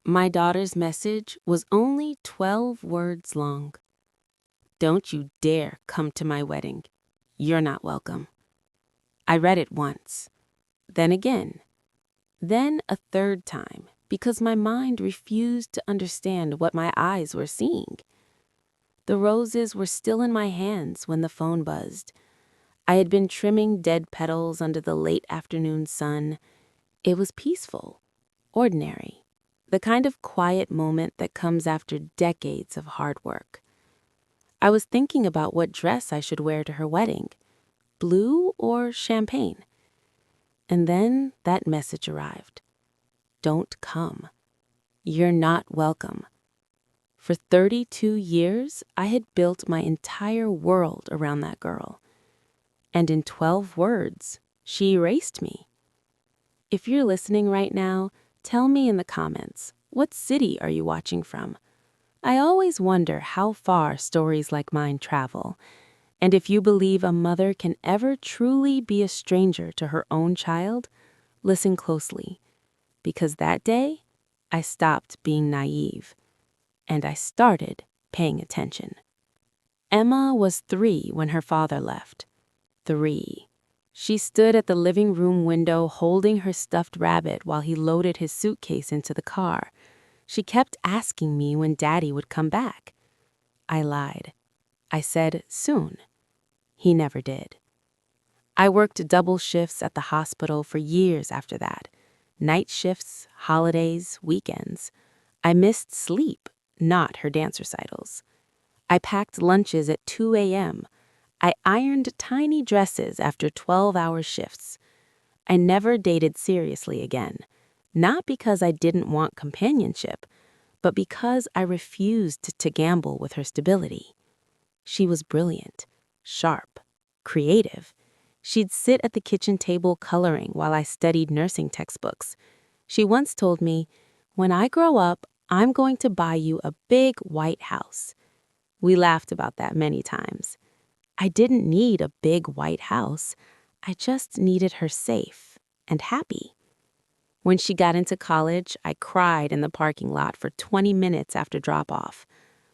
My daughter's message was only 12 words long. Don't you dare come to my wedding. You're not welcome. I read it once, then again, then a third time, because my mind refused to understand what my eyes were seeing. The roses were still in my hands when the phone buzzed. I had been trimming dead petals under the late afternoon sun. It was peaceful, ordinary, the kind of quiet moment that comes after decades of hard work. I was thinking about what dress I should wear to her wedding, blue or champagne. And then that message arrived. Don't come. You're not welcome. For 32 years, I had built my entire world around that girl. And in 12 words, she erased me. If you're listening right now, tell me in the comments, what city are you watching from? I always wonder how far stories like mine travel, and if you believe a mother can ever truly be a stranger to her own child, listen closely, because that day, I stopped being naive, and I started paying attention. Emma was 3 when her father left. 3. She stood at the living room window holding her stuffed rabbit while he loaded his suitcase into the car. She kept asking me when Daddy would come back. I lied. I said soon. He never did. I worked double shifts at the hospital for years after that. Night shifts, holidays, weekends. I missed sleep, not her dance recitals. I packed lunches at 2 a.m. I ironed tiny dresses after 12-hour shifts. I never dated seriously again, not because I didn't want companionship, but because I refused to gamble with her stability. She was brilliant, sharp, creative. She'd sit at the kitchen table coloring while I studied nursing textbooks. She once told me, "When I grow up, I'm going to buy you a big white house." We laughed about that many times. I didn't need a big white house. I just needed her safe and happy. When she got into college, I cried in the parking lot for 20 minutes after drop-off.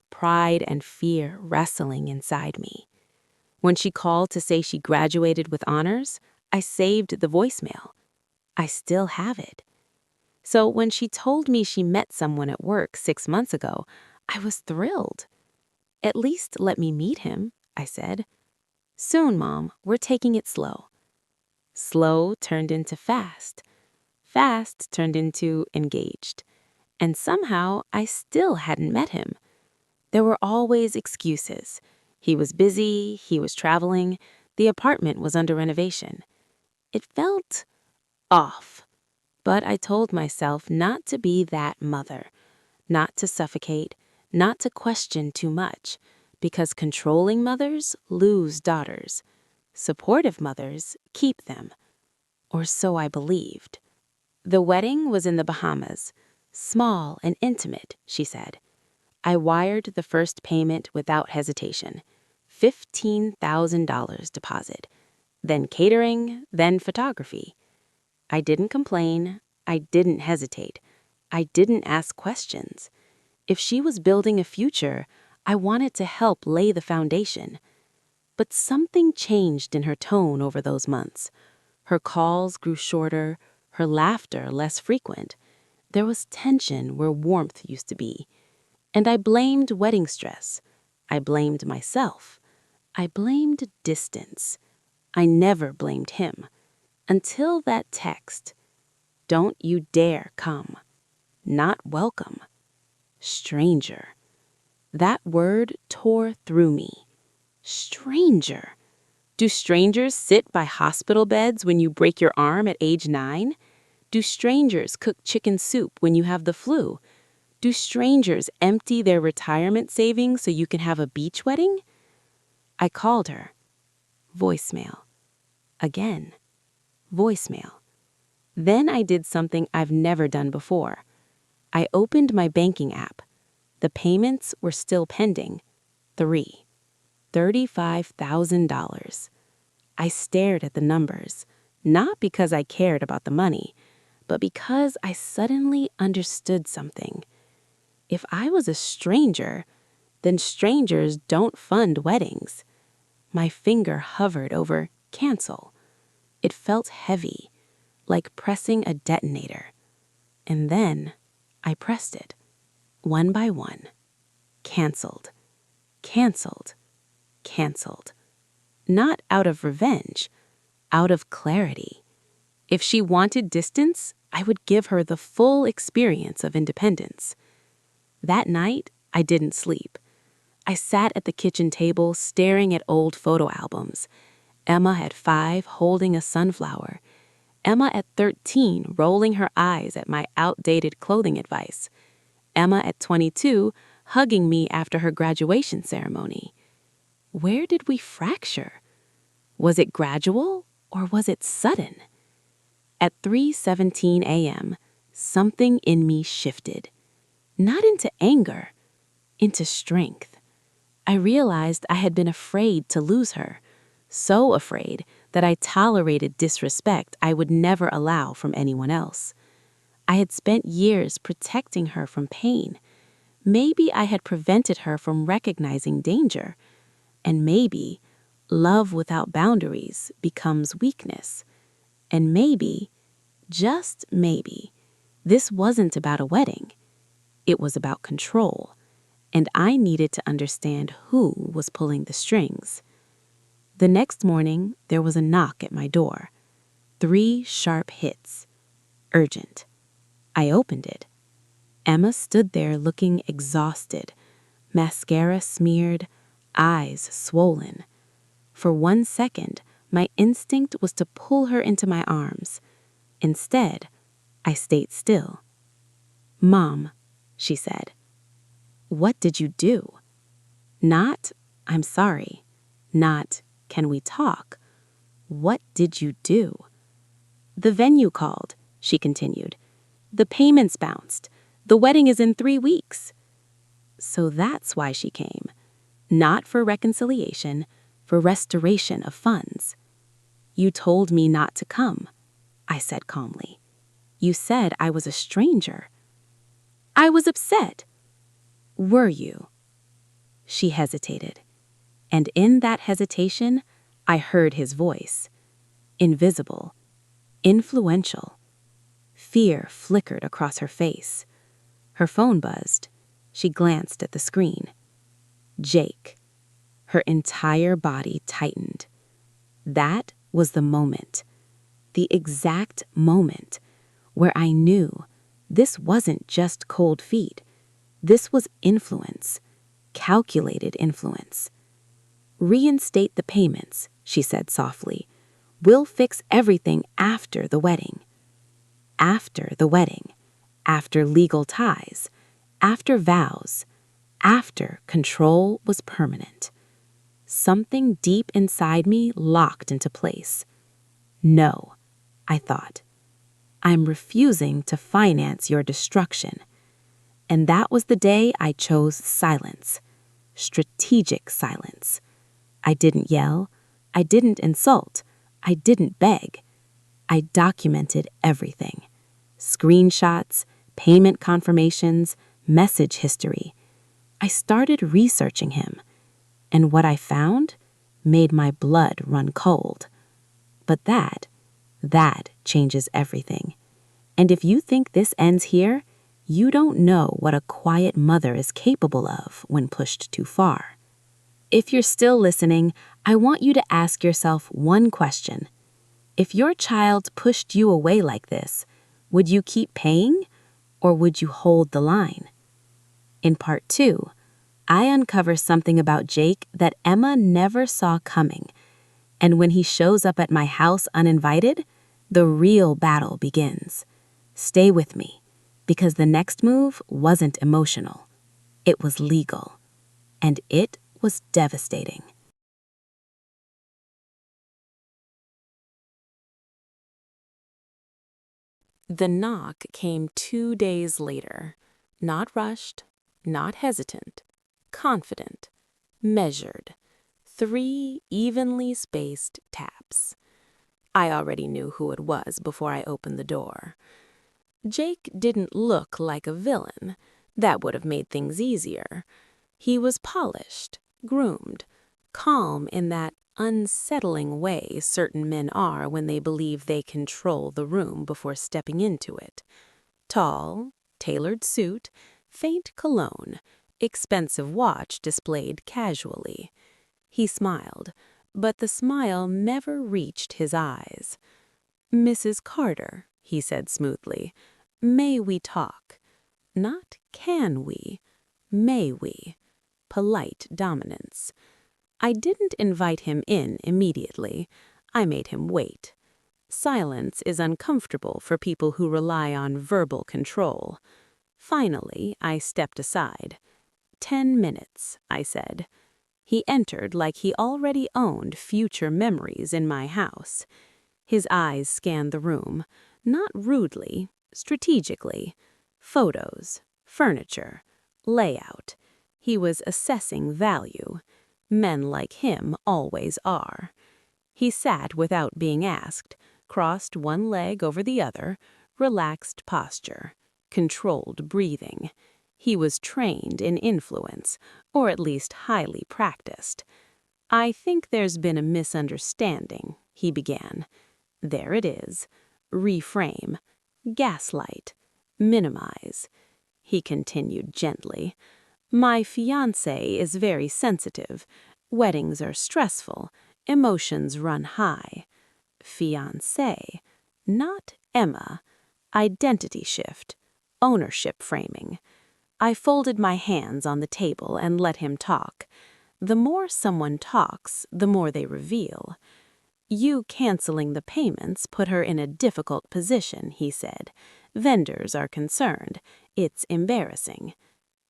Pride and fear wrestling inside me. When she called to say she graduated with honors, I saved the voicemail. I still have it. So when she told me she met someone at work 6 months ago, I was thrilled. "At least let me meet him," I said. "Soon, Mom, we're taking it slow." Slow turned into fast. Fast turned into engaged. And somehow I still hadn't met him. There were always excuses. He was busy, he was traveling, the apartment was under renovation. It felt off. But I told myself not to be that mother, not to suffocate, not to question too much, because controlling mothers lose daughters. Supportive mothers keep them. Or so I believed. The wedding was in the Bahamas. Small and intimate, she said. I wired the first payment without hesitation. $15,000 deposit. Then catering, then photography. I didn't complain. I didn't hesitate. I didn't ask questions. If she was building a future, I wanted to help lay the foundation. But something changed in her tone over those months. Her calls grew shorter, her laughter less frequent. There was tension where warmth used to be. And I blamed wedding stress. I blamed myself. I blamed distance. I never blamed him. Until that text. Don't you dare come. Not welcome. Stranger. That word tore through me. Stranger. Do strangers sit by hospital beds when you break your arm at age 9? Do strangers cook chicken soup when you have the flu? Do strangers empty their retirement savings so you can have a beach wedding? I called her. Voicemail. Again. Voicemail. Then I did something I've never done before. I opened my banking app. The payments were still pending. 3. $35,000. I stared at the numbers, not because I cared about the money, but because I suddenly understood something. If I was a stranger, then strangers don't fund weddings. My finger hovered over cancel. It felt heavy, like pressing a detonator. And then I pressed it, one by one. Canceled, canceled, canceled. Not out of revenge, out of clarity. If she wanted distance, I would give her the full experience of independence. That night, I didn't sleep. I sat at the kitchen table staring at old photo albums. Emma at 5 holding a sunflower. Emma at 13 rolling her eyes at my outdated clothing advice. Emma at 22 hugging me after her graduation ceremony. Where did we fracture? Was it gradual or was it sudden? At 3:17 a.m., something in me shifted. Not into anger, into strength. I realized I had been afraid to lose her, so afraid that I tolerated disrespect I would never allow from anyone else. I had spent years protecting her from pain. Maybe I had prevented her from recognizing danger. And maybe love without boundaries becomes weakness. And maybe, just maybe, this wasn't about a wedding. It was about control. And I needed to understand who was pulling the strings. The next morning, there was a knock at my door. 3 sharp hits. Urgent. I opened it. Emma stood there looking exhausted, mascara smeared, eyes swollen. For 1 second, my instinct was to pull her into my arms. Instead, I stayed still. "Mom," she said. "What did you do?" Not, "I'm sorry." Not, "Can we talk?" What did you do? "The venue called," she continued. "The payments bounced. The wedding is in 3 weeks." So that's why she came. Not for reconciliation, for restoration of funds. "You told me not to come," I said calmly. "You said I was a stranger." "I was upset." "Were you?" She hesitated. And in that hesitation, I heard his voice. Invisible. Influential. Fear flickered across her face. Her phone buzzed. She glanced at the screen. Jake. Her entire body tightened. That was the moment. The exact moment where I knew this wasn't just cold feet. This was influence. Calculated influence. "Reinstate the payments," she said softly. "We'll fix everything after the wedding." After the wedding. After legal ties. After vows. After control was permanent. Something deep inside me locked into place. "No," I thought. "I'm refusing to finance your destruction." And that was the day I chose silence. Strategic silence. I didn't yell. I didn't insult. I didn't beg. I documented everything. Screenshots, payment confirmations, message history. I started researching him. And what I found made my blood run cold. But that changes everything. And if you think this ends here, you don't know what a quiet mother is capable of when pushed too far. If you're still listening, I want you to ask yourself one question. If your child pushed you away like this, would you keep paying or would you hold the line? In part 2, I uncover something about Jake that Emma never saw coming. And when he shows up at my house uninvited, the real battle begins. Stay with me, because the next move wasn't emotional. It was legal. And it was devastating. The knock came 2 days later. Not rushed, not hesitant, confident, measured. 3 evenly spaced taps. I already knew who it was before I opened the door. Jake didn't look like a villain. That would have made things easier. He was polished, groomed, calm in that unsettling way certain men are when they believe they control the room before stepping into it. Tall, tailored suit, faint cologne, expensive watch displayed casually. He smiled, but the smile never reached his eyes. "Mrs. Carter," he said smoothly, "may we talk? Not can we, may we." Polite dominance. I didn't invite him in immediately. I made him wait. Silence is uncomfortable for people who rely on verbal control. Finally, I stepped aside. 10 minutes, I said. He entered like he already owned future memories in my house. His eyes scanned the room, not rudely, strategically. Photos, furniture, layout. He was assessing value. Men like him always are. He sat without being asked, crossed one leg over the other, relaxed posture, controlled breathing. He was trained in influence, or at least highly practiced. "I think there's been a misunderstanding," he began. "There it is. Reframe. Gaslight. Minimize." He continued gently. "My fiancé is very sensitive. Weddings are stressful. Emotions run high. Fiancé, not Emma. Identity shift. Ownership framing." I folded my hands on the table and let him talk. The more someone talks, the more they reveal. "You canceling the payments put her in a difficult position," he said. "Vendors are concerned. It's embarrassing."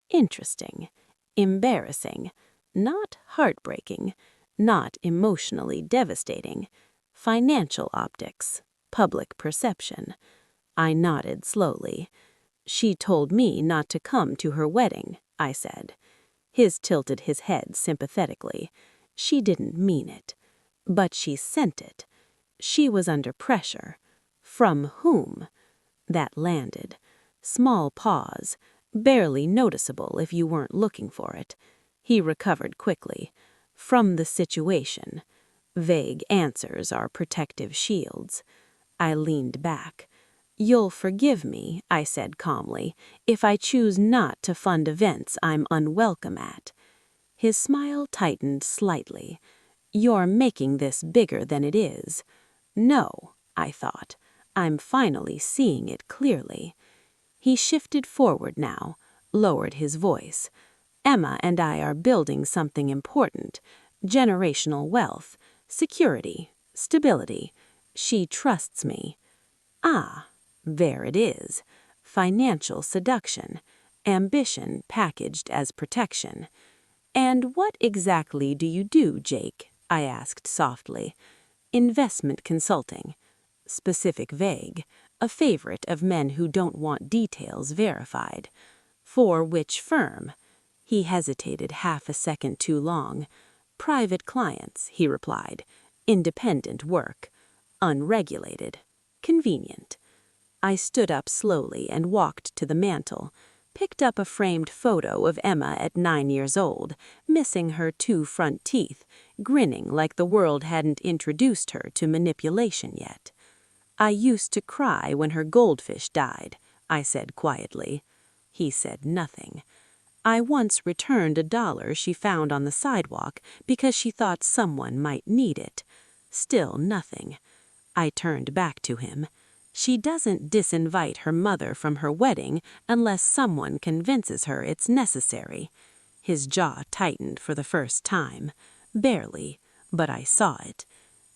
Interesting. Embarrassing. Not heartbreaking. Not emotionally devastating. Financial optics. Public perception. I nodded slowly. "She told me not to come to her wedding," I said. His tilted his head sympathetically. "She didn't mean it. But she sent it. She was under pressure. From whom?" That landed. Small pause, barely noticeable if you weren't looking for it. He recovered quickly. "From the situation. Vague answers are protective shields." I leaned back. "You'll forgive me," I said calmly, "if I choose not to fund events I'm unwelcome at." His smile tightened slightly. "You're making this bigger than it is." No, I thought. I'm finally seeing it clearly. He shifted forward now, lowered his voice. "Emma and I are building something important. Generational wealth, security, stability. She trusts me." Ah, there it is. Financial seduction. Ambition packaged as protection. "And what exactly do you do, Jake?" I asked softly. "Investment consulting." Specific vague. A favorite of men who don't want details verified. "For which firm?" He hesitated half a second too long. "Private clients," he replied. "Independent work. Unregulated. Convenient." I stood up slowly and walked to the mantel, picked up a framed photo of Emma at 9 years old, missing her 2 front teeth, grinning like the world hadn't introduced her to manipulation yet. "I used to cry when her goldfish died," I said quietly. He said nothing. "I once returned $1 she found on the sidewalk because she thought someone might need it." Still nothing. I turned back to him. "She doesn't disinvite her mother from her wedding unless someone convinces her it's necessary." His jaw tightened for the first time. Barely, but I saw it.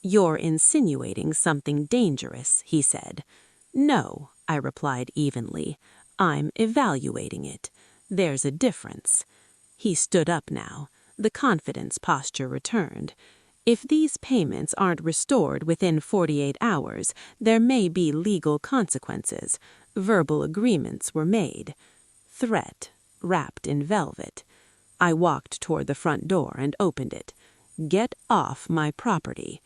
"You're insinuating something dangerous," he said. "No," I replied evenly. "I'm evaluating it. There's a difference." He stood up now. The confidence posture returned. "If these payments aren't restored within 48 hours, there may be legal consequences. Verbal agreements were made." Threat, wrapped in velvet. I walked toward the front door and opened it. "Get off my property."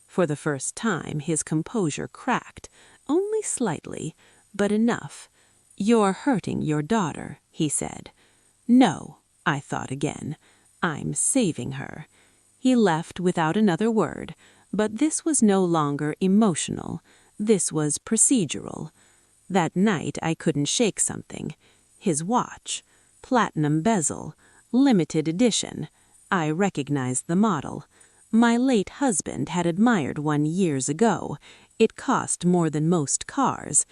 For the first time, his composure cracked, only slightly, but enough. You're hurting your daughter, he said. No, I thought again. I'm saving her. He left without another word, but this was no longer emotional. This was procedural. That night I couldn't shake something. His watch. Platinum bezel. Limited edition. I recognized the model. My late husband had admired one years ago. It cost more than most cars.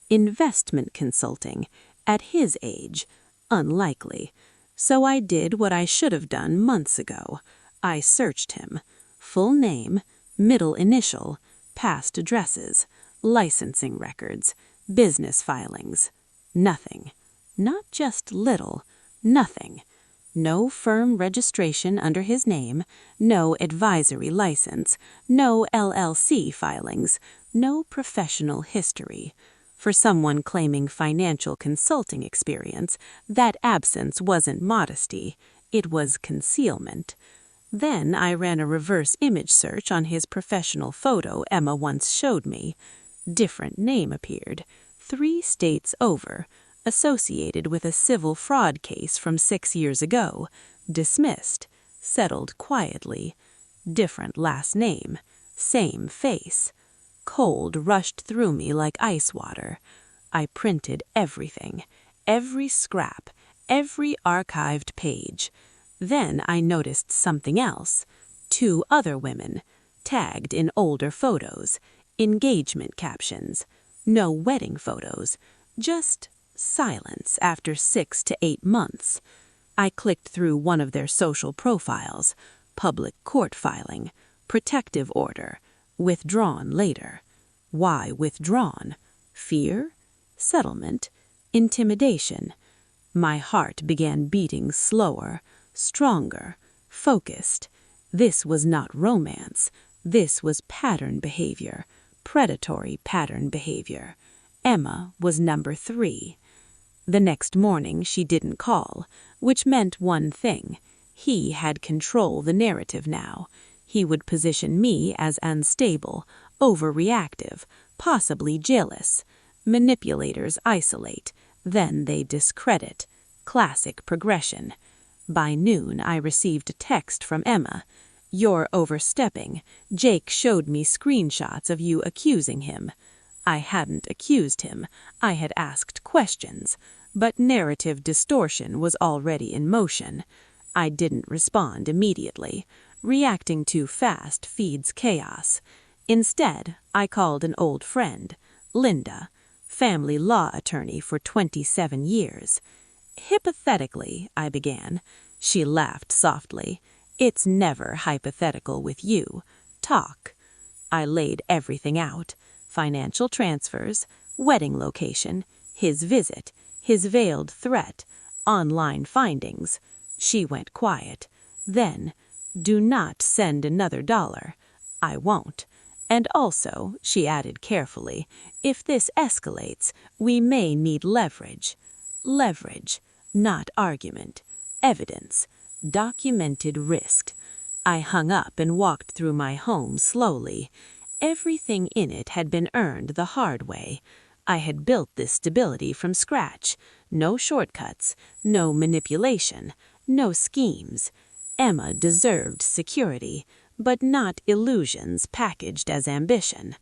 Investment consulting. At his age. Unlikely. So I did what I should have done months ago. I searched him. Full name, middle initial, past addresses, licensing records, business filings. Nothing. Not just little. Nothing. No firm registration under his name, no advisory license, no LLC filings, no professional history. For someone claiming financial consulting experience, that absence wasn't modesty, it was concealment. Then I ran a reverse image search on his professional photo Emma once showed me. Different name appeared, 3 states over, associated with a civil fraud case from 6 years ago, dismissed, settled quietly. Different last name, same face. Cold rushed through me like ice water. I printed everything, every scrap, every archived page. Then I noticed something else. 2 other women, tagged in older photos, engagement captions, no wedding photos, just silence after 6 to 8 months. I clicked through one of their social profiles, public court filing, protective order, withdrawn later. Why withdrawn? Fear? Settlement? Intimidation? My heart began beating slower, stronger, focused. This was not romance. This was pattern behavior, predatory pattern behavior. Emma was number 3. The next morning she didn't call, which meant one thing. He had control the narrative now. He would position me as unstable, overreactive, possibly jealous. Manipulators isolate, then they discredit. Classic progression. By noon I received a text from Emma. You're overstepping. Jake showed me screenshots of you accusing him. I hadn't accused him. I had asked questions. But narrative distortion was already in motion. I didn't respond immediately. Reacting too fast feeds chaos. Instead, I called an old friend, Linda, family law attorney for 27 years. Hypothetically, I began. She laughed softly. It's never hypothetical with you. Talk. I laid everything out. Financial transfers, wedding location, his visit, his veiled threat, online findings. She went quiet. Then, do not send another $1. I won't. And also, she added carefully, if this escalates, we may need leverage. Leverage, not argument. Evidence. Documented risk. I hung up and walked through my home slowly. Everything in it had been earned the hard way. I had built this stability from scratch. No shortcuts, no manipulation, no schemes. Emma deserved security, but not illusions packaged as ambition.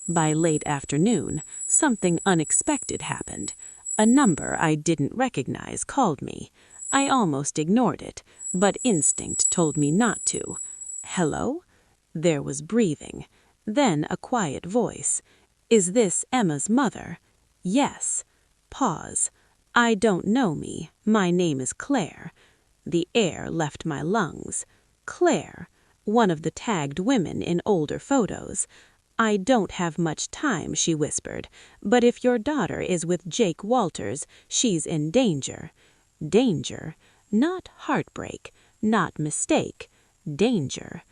By late afternoon, something unexpected happened. A number I didn't recognize called me. I almost ignored it, but instinct told me not to. Hello? There was breathing. Then a quiet voice. Is this Emma's mother? Yes. Pause. I don't know me. My name is Claire. The air left my lungs. Claire, one of the tagged women in older photos. I don't have much time, she whispered, but if your daughter is with Jake Walters, she's in danger. Danger, not heartbreak, not mistake. Danger.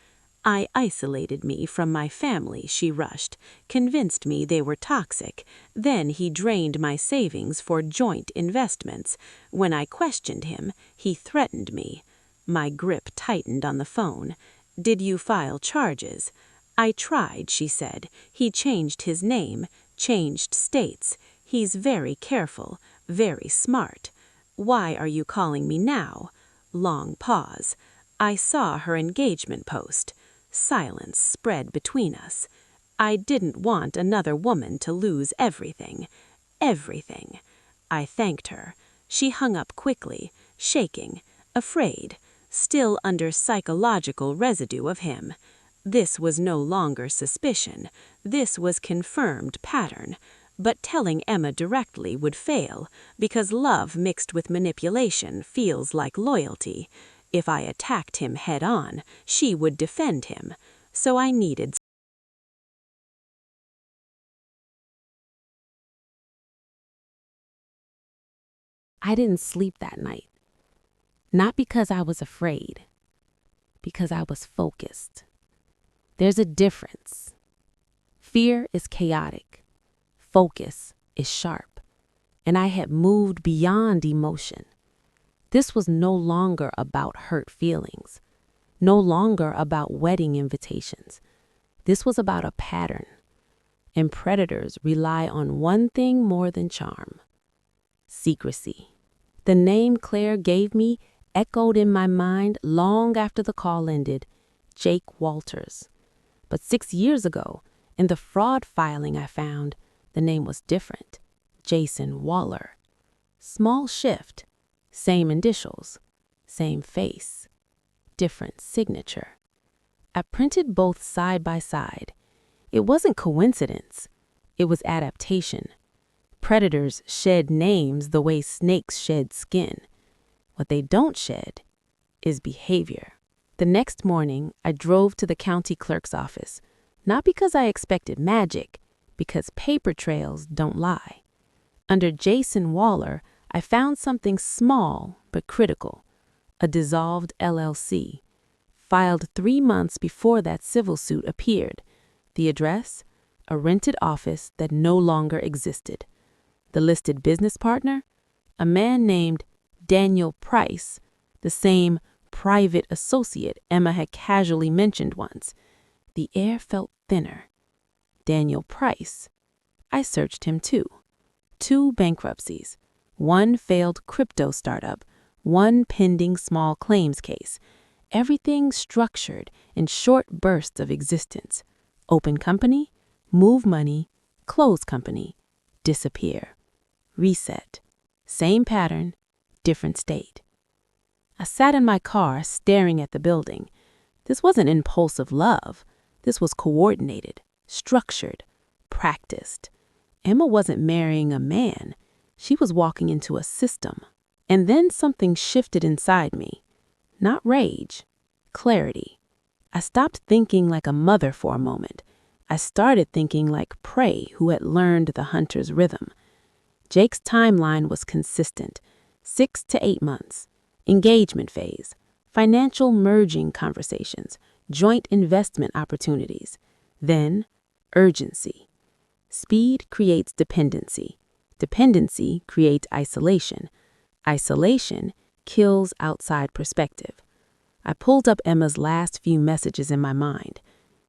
I isolated me from my family, she rushed, convinced me they were toxic. Then he drained my savings for joint investments. When I questioned him, he threatened me. My grip tightened on the phone. Did you file charges? I tried, she said. He changed his name, changed states. He's very careful, very smart. Why are you calling me now? Long pause. I saw her engagement post. Silence spread between us. I didn't want another woman to lose everything. Everything. I thanked her. She hung up quickly, shaking, afraid, still under psychological residue of him. This was no longer suspicion. This was confirmed pattern. But telling Emma directly would fail, because love mixed with manipulation feels like loyalty. If I attacked him head-on, she would defend him. So I needed. I didn't sleep that night. Not because I was afraid, because I was focused. There's a difference. Fear is chaotic. Focus is sharp. And I had moved beyond emotion. This was no longer about hurt feelings, no longer about wedding invitations. This was about a pattern. And predators rely on one thing more than charm: secrecy. The name Claire gave me echoed in my mind long after the call ended: Jake Walters. But 6 years ago, in the fraud filing I found, the name was different: Jason Waller. Small shift, same initials, same face, different signature. I printed both side by side. It wasn't coincidence. It was adaptation. Predators shed names the way snakes shed skin. What they don't shed is behavior. The next morning, I drove to the county clerk's office, not because I expected magic, because paper trails don't lie. Under Jason Waller, I found something small but critical: a dissolved LLC, filed 3 months before that civil suit appeared. The address? A rented office that no longer existed. The listed business partner? A man named Daniel Price, the same private associate Emma had casually mentioned once. The air felt thinner. Daniel Price. I searched him too. 2 bankruptcies. 1 failed crypto startup. 1 pending small claims case. Everything structured in short bursts of existence. Open company, move money, close company, disappear, reset. Same pattern, different state. I sat in my car staring at the building. This wasn't impulsive love. This was coordinated, structured, practiced. Emma wasn't marrying a man. She was walking into a system. And then something shifted inside me. Not rage, clarity. I stopped thinking like a mother for a moment. I started thinking like prey who had learned the hunter's rhythm. Jake's timeline was consistent: 6 to 8 months. Engagement phase, financial merging conversations, joint investment opportunities. Then, urgency. Speed creates dependency. Dependency creates isolation. Isolation kills outside perspective. I pulled up Emma's last few messages in my mind.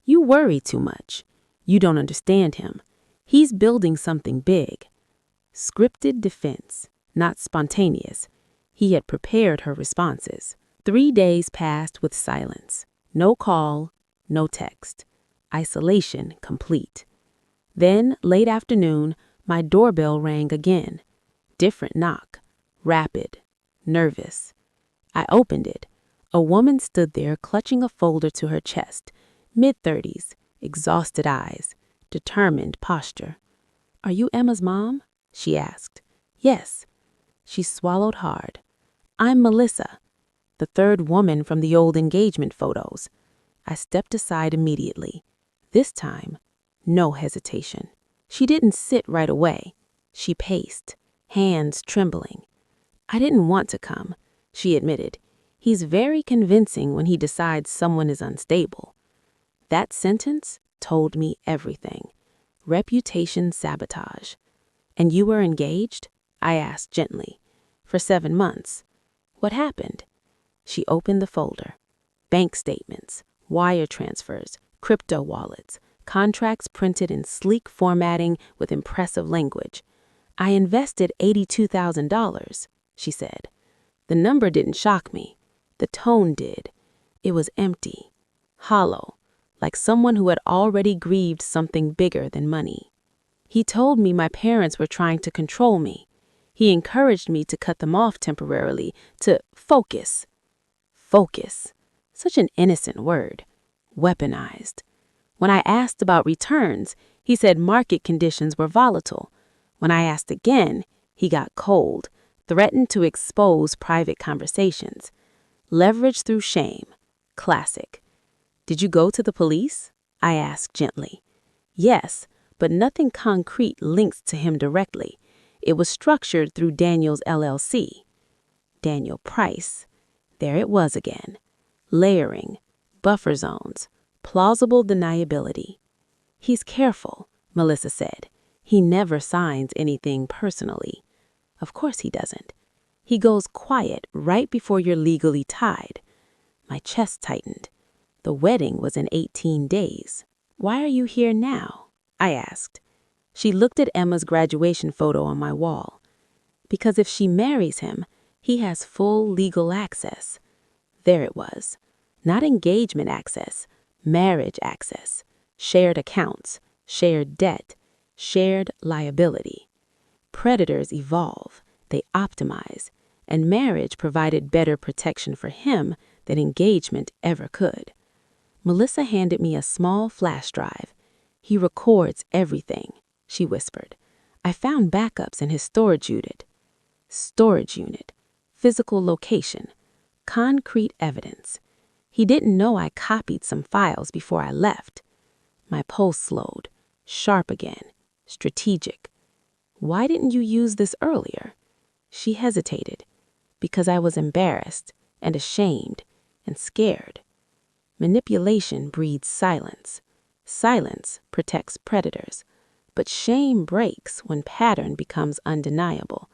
You worry too much. You don't understand him. He's building something big. Scripted defense, not spontaneous. He had prepared her responses. 3 days passed with silence. No call, no text. Isolation complete. Then, late afternoon, my doorbell rang again. Different knock. Rapid. Nervous. I opened it. A woman stood there clutching a folder to her chest. Mid-30s, exhausted eyes, determined posture. Are you Emma's mom? She asked. Yes. She swallowed hard. I'm Melissa, the 3rd woman from the old engagement photos. I stepped aside immediately. This time, no hesitation. She didn't sit right away. She paced, hands trembling. I didn't want to come, she admitted. He's very convincing when he decides someone is unstable. That sentence told me everything. Reputation sabotage. And you were engaged? I asked gently. For 7 months. What happened? She opened the folder. Bank statements, wire transfers, crypto wallets, contracts printed in sleek formatting with impressive language. I invested $82,000, she said. The number didn't shock me. The tone did. It was empty, hollow, like someone who had already grieved something bigger than money. He told me my parents were trying to control me. He encouraged me to cut them off temporarily, to focus. Focus. Such an innocent word. Weaponized. When I asked about returns, he said market conditions were volatile. When I asked again, he got cold, threatened to expose private conversations. Leverage through shame. Classic. Did you go to the police? I asked gently. Yes, but nothing concrete links to him directly. It was structured through Daniel's LLC. Daniel Price. There it was again. Layering, buffer zones, plausible deniability. He's careful, Melissa said. He never signs anything personally. Of course he doesn't. He goes quiet right before you're legally tied. My chest tightened. The wedding was in 18 days. Why are you here now? I asked. She looked at Emma's graduation photo on my wall. Because if she marries him, he has full legal access. There it was. Not engagement access, marriage access, shared accounts, shared debt, shared liability. Predators evolve, they optimize, and marriage provided better protection for him than engagement ever could. Melissa handed me a small flash drive. He records everything, she whispered. I found backups in his storage unit. Storage unit, physical location, concrete evidence. He didn't know I copied some files before I left. My pulse slowed, sharp again, strategic. Why didn't you use this earlier? She hesitated. Because I was embarrassed and ashamed and scared. Manipulation breeds silence. Silence protects predators. But shame breaks when pattern becomes undeniable.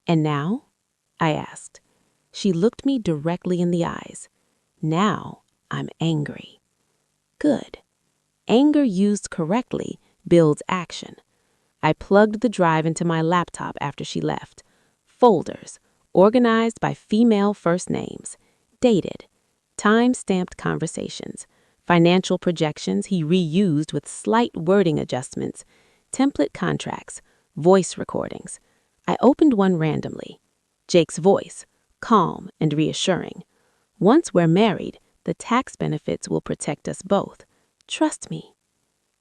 And now? I asked. She looked me directly in the eyes. Now I'm angry. Good. Anger used correctly builds action. I plugged the drive into my laptop after she left. Folders, organized by female first names, dated, time-stamped conversations, financial projections he reused with slight wording adjustments, template contracts, voice recordings. I opened one randomly. Jake's voice, calm and reassuring. Once we're married, the tax benefits will protect us both. Trust me.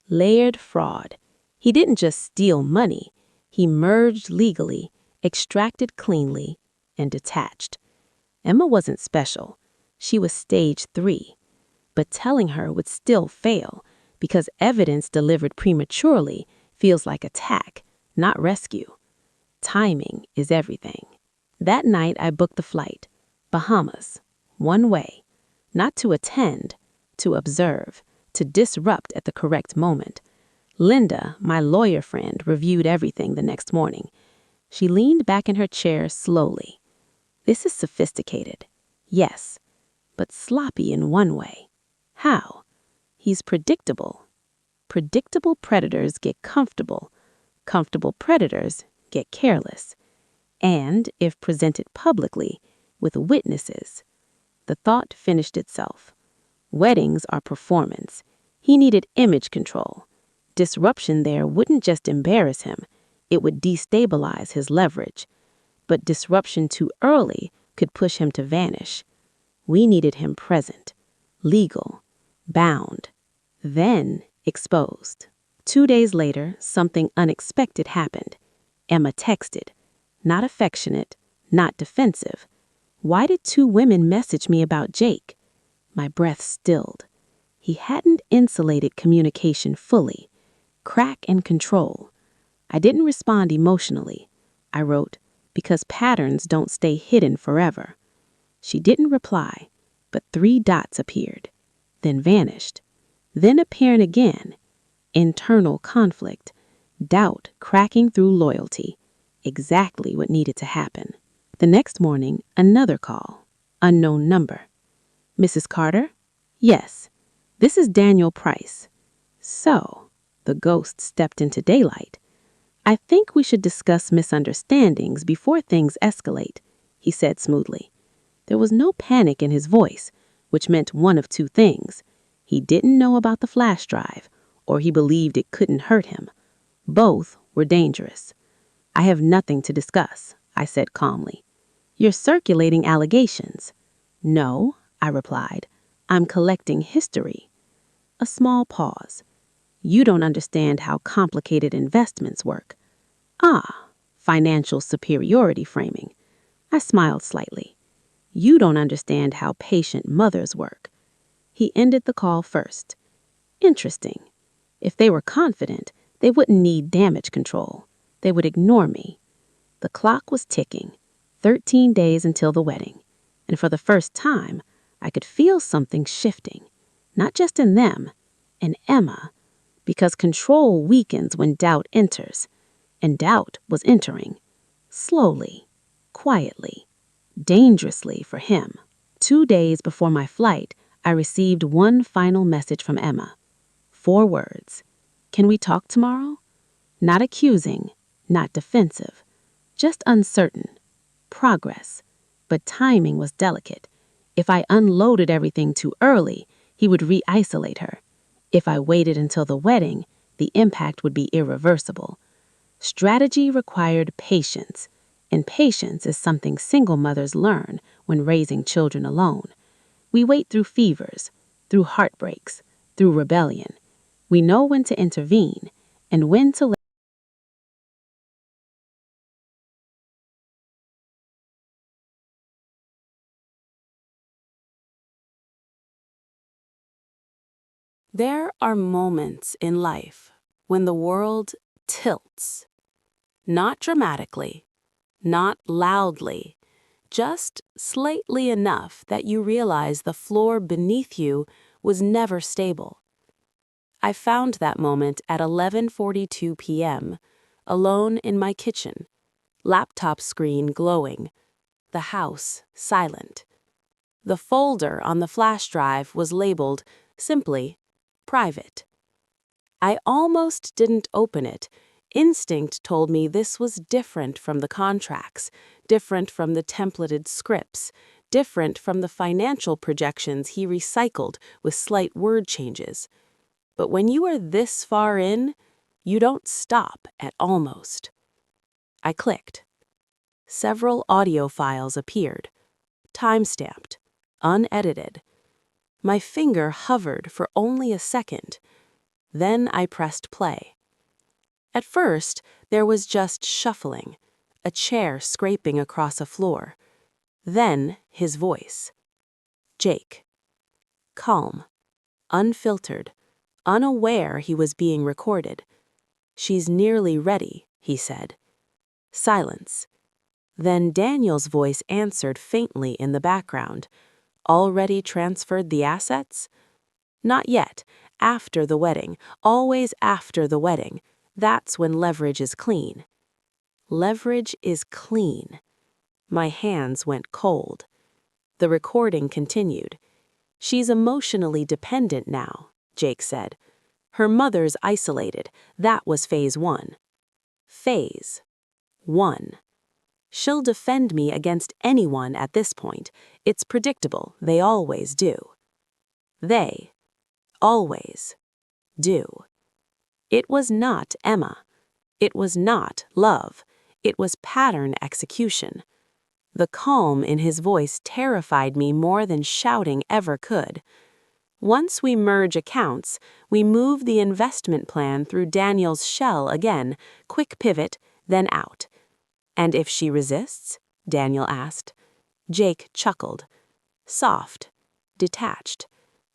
Layered fraud. He didn't just steal money. He merged legally, extracted cleanly, and detached. Emma wasn't special. She was stage 3. But telling her would still fail because evidence delivered prematurely feels like attack, not rescue. Timing is everything. That night I booked the flight. Bahamas. One way. Not to attend, to observe, to disrupt at the correct moment. Linda, my lawyer friend, reviewed everything the next morning. She leaned back in her chair slowly. This is sophisticated. Yes, but sloppy in one way. How? He's predictable. Predictable predators get comfortable. Comfortable predators get careless. And, if presented publicly, with witnesses. The thought finished itself. Weddings are performance. He needed image control. Disruption there wouldn't just embarrass him, it would destabilize his leverage. But disruption too early could push him to vanish. We needed him present, legal, bound, then exposed. 2 days later, something unexpected happened. Emma texted. Not affectionate, not defensive. Why did 2 women message me about Jake? My breath stilled. He hadn't insulated communication fully. Crack and control. I didn't respond emotionally. I wrote, because patterns don't stay hidden forever. She didn't reply, but 3 dots appeared, then vanished, then appearing again. Internal conflict, doubt cracking through loyalty. Exactly what needed to happen. The next morning, another call. Unknown number. Mrs. Carter? Yes. This is Daniel Price. So, the ghost stepped into daylight. I think we should discuss misunderstandings before things escalate, he said smoothly. There was no panic in his voice, which meant one of two things. He didn't know about the flash drive, or he believed it couldn't hurt him. Both were dangerous. I have nothing to discuss, I said calmly. You're circulating allegations. No, I replied. I'm collecting history. A small pause. You don't understand how complicated investments work. Ah, financial superiority framing. I smiled slightly. You don't understand how patient mothers work. He ended the call first. Interesting. If they were confident, they wouldn't need damage control. They would ignore me. The clock was ticking, 13 days until the wedding, and for the first time, I could feel something shifting, not just in them, in Emma, because control weakens when doubt enters, and doubt was entering, slowly, quietly, dangerously for him. 2 days before my flight, I received one final message from Emma. 4 words. Can we talk tomorrow? Not accusing, not defensive, just uncertain. Progress. But timing was delicate. If I unloaded everything too early, he would re-isolate her. If I waited until the wedding, the impact would be irreversible. Strategy required patience, and patience is something single mothers learn when raising children alone. We wait through fevers, through heartbreaks, through rebellion. We know when to intervene and when to let. There are moments in life when the world tilts. Not dramatically, not loudly, just slightly enough that you realize the floor beneath you was never stable. I found that moment at 11:42 p.m., alone in my kitchen, laptop screen glowing, the house silent. The folder on the flash drive was labeled simply private. I almost didn't open it. Instinct told me this was different from the contracts, different from the templated scripts, different from the financial projections he recycled with slight word changes. But when you are this far in, you don't stop at almost. I clicked. Several audio files appeared, time-stamped, unedited. My finger hovered for only a second. Then I pressed play. At first, there was just shuffling, a chair scraping across a floor. Then his voice. Jake. Calm, unfiltered, unaware he was being recorded. She's nearly ready, he said. Silence. Then Daniel's voice answered faintly in the background. Already transferred the assets? Not yet. After the wedding. Always after the wedding. That's when leverage is clean. Leverage is clean. My hands went cold. The recording continued. She's emotionally dependent now, Jake said. Her mother's isolated. That was phase 1. Phase 1. She'll defend me against anyone at this point. It's predictable. They always do. They always do. It was not Emma. It was not love. It was pattern execution. The calm in his voice terrified me more than shouting ever could. Once we merge accounts, we move the investment plan through Daniel's shell again, quick pivot, then out. And if she resists? Daniel asked. Jake chuckled. Soft, detached.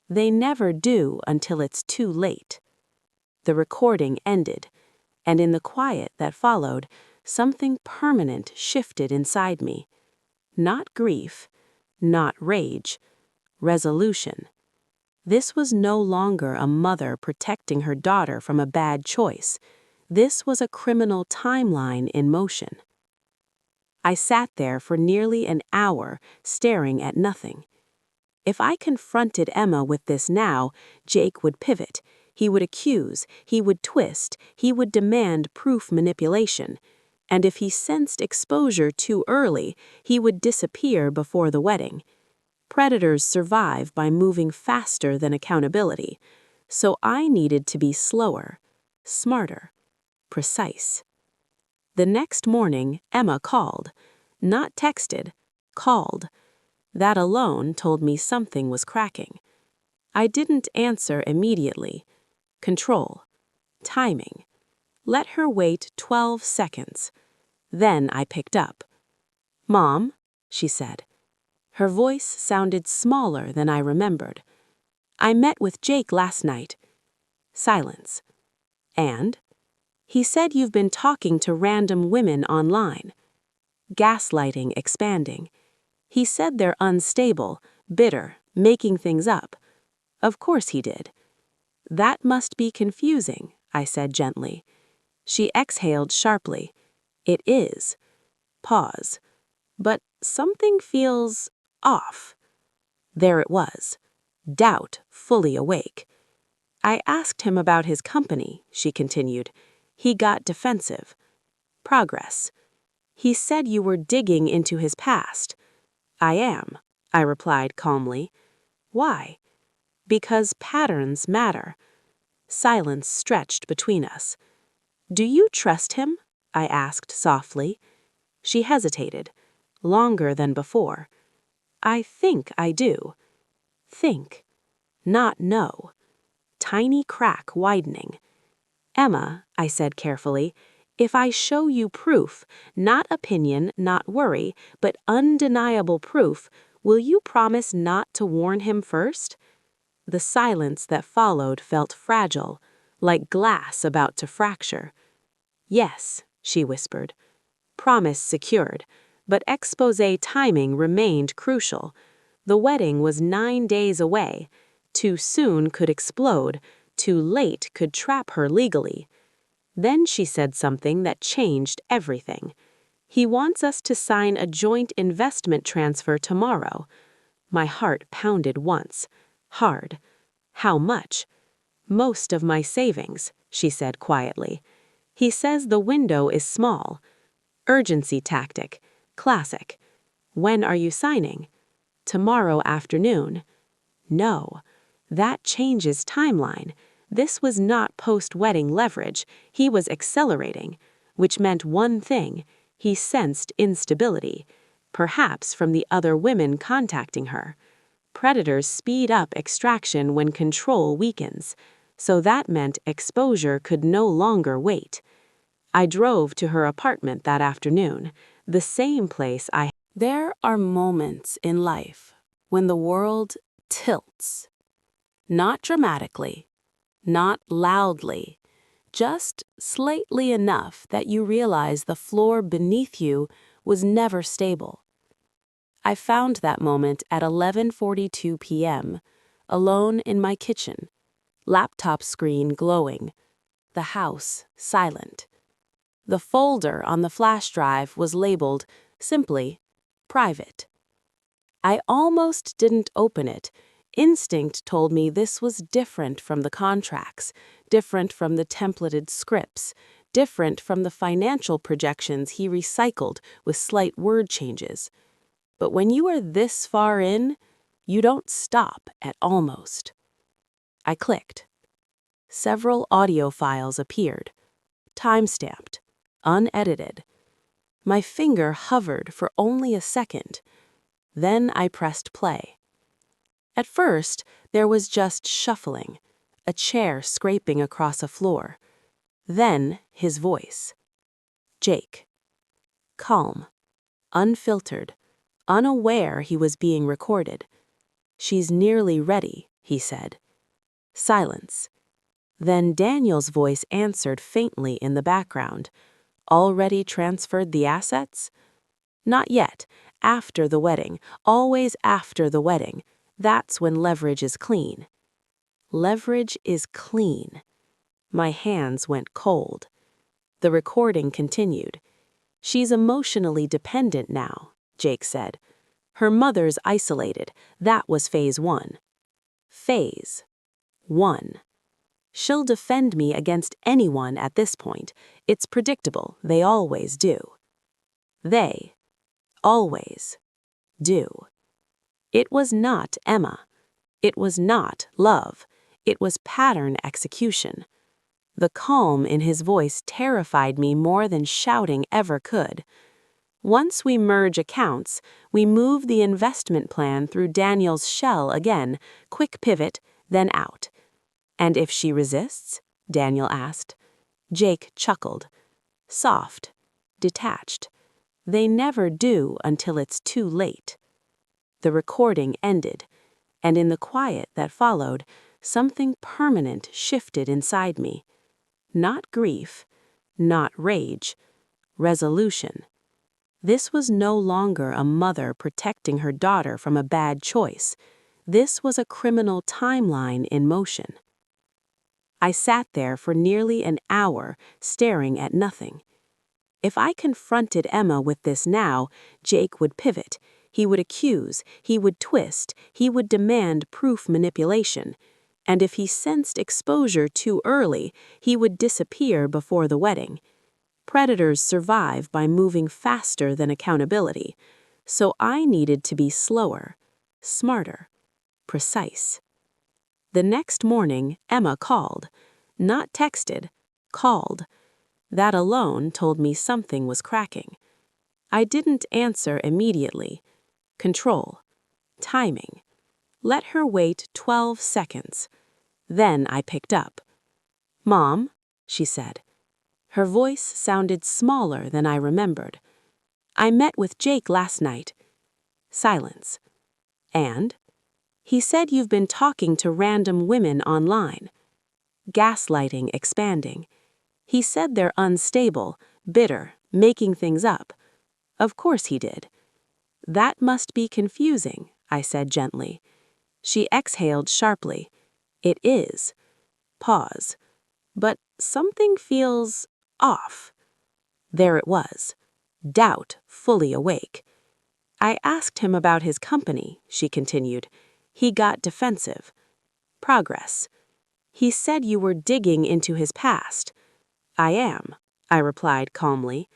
They never do until it's too late. The recording ended, and in the quiet that followed, something permanent shifted inside me. Not grief, not rage, resolution. This was no longer a mother protecting her daughter from a bad choice. This was a criminal timeline in motion. I sat there for nearly an hour, staring at nothing. If I confronted Emma with this now, Jake would pivot. He would accuse, he would twist, he would demand proof manipulation. And if he sensed exposure too early, he would disappear before the wedding. Predators survive by moving faster than accountability, so I needed to be slower, smarter, precise. The next morning, Emma called. Not texted, called. That alone told me something was cracking. I didn't answer immediately. Control. Timing. Let her wait 12 seconds. Then I picked up. "Mom," she said. Her voice sounded smaller than I remembered. "I met with Jake last night." Silence. "And?" "He said you've been talking to random women online." Gaslighting expanding. "He said they're unstable, bitter, making things up." Of course he did. "That must be confusing," I said gently. She exhaled sharply. "It is." Pause. "But something feels off." There it was. Doubt fully awake. "I asked him about his company," she continued. "He got defensive." Progress. "He said you were digging into his past." "I am," I replied calmly. "Why?" "Because patterns matter." Silence stretched between us. "Do you trust him?" I asked softly. She hesitated, longer than before. "I think I do." Think. Not know. Tiny crack widening. "Emma," I said carefully, "if I show you proof, not opinion, not worry, but undeniable proof, will you promise not to warn him first?" The silence that followed felt fragile, like glass about to fracture. "Yes," she whispered. Promise secured, but exposé timing remained crucial. The wedding was 9 days away. Too soon could explode, too late could trap her legally. Then she said something that changed everything. "He wants us to sign a joint investment transfer tomorrow." My heart pounded once. Hard. "How much?" "Most of my savings," she said quietly. "He says the window is small." Urgency tactic. Classic. "When are you signing?" "Tomorrow afternoon." No. That changes timeline. This was not post-wedding leverage. He was accelerating, which meant one thing. He sensed instability, perhaps from the other women contacting her. Predators speed up extraction when control weakens, so that meant exposure could no longer wait. I drove to her apartment that afternoon, the same place I... There are moments in life when the world tilts. Not dramatically, not loudly, just slightly enough that you realize the floor beneath you was never stable. I found that moment at 11:42 p.m., alone in my kitchen, laptop screen glowing, the house silent. The folder on the flash drive was labeled, simply, private. I almost didn't open it. Instinct told me this was different from the contracts, different from the templated scripts, different from the financial projections he recycled with slight word changes. But when you are this far in, you don't stop at almost. I clicked. Several audio files appeared, time-stamped, unedited. My finger hovered for only a second. Then I pressed play. At first, there was just shuffling, a chair scraping across a floor. Then his voice. Jake. Calm, unfiltered, unaware he was being recorded. "She's nearly ready," he said. Silence. Then Daniel's voice answered faintly in the background. "Already transferred the assets?" "Not yet. After the wedding. Always after the wedding. That's when leverage is clean." Leverage is clean. My hands went cold. The recording continued. "She's emotionally dependent now," Jake said. "Her mother's isolated. That was phase 1. Phase 1. She'll defend me against anyone at this point. It's predictable, they always do. They always do. It was not Emma. It was not love. It was pattern execution. The calm in his voice terrified me more than shouting ever could. Once we merge accounts, we move the investment plan through Daniel's shell again, quick pivot, then out. And if she resists? Daniel asked. Jake chuckled. Soft, detached. They never do until it's too late. The recording ended, and in the quiet that followed, something permanent shifted inside me. Not grief, not rage, resolution. This was no longer a mother protecting her daughter from a bad choice. This was a criminal timeline in motion. I sat there for nearly an hour, staring at nothing. If I confronted Emma with this now, Jake would pivot. He would accuse, he would twist, he would demand proof manipulation. And if he sensed exposure too early, he would disappear before the wedding. Predators survive by moving faster than accountability, so I needed to be slower, smarter, precise. The next morning, Emma called. Not texted, called. That alone told me something was cracking. I didn't answer immediately. Control. Timing. Let her wait 12 seconds. Then I picked up. "Mom," she said. Her voice sounded smaller than I remembered. "I met with Jake last night." Silence. "And?" "He said you've been talking to random women online." Gaslighting expanding. "He said they're unstable, bitter, making things up." Of course he did. "That must be confusing," I said gently. She exhaled sharply. "It is." Pause. "But something feels off." There it was. Doubt fully awake. "I asked him about his company," she continued. "He got defensive." Progress. "He said you were digging into his past." "I am," I replied calmly.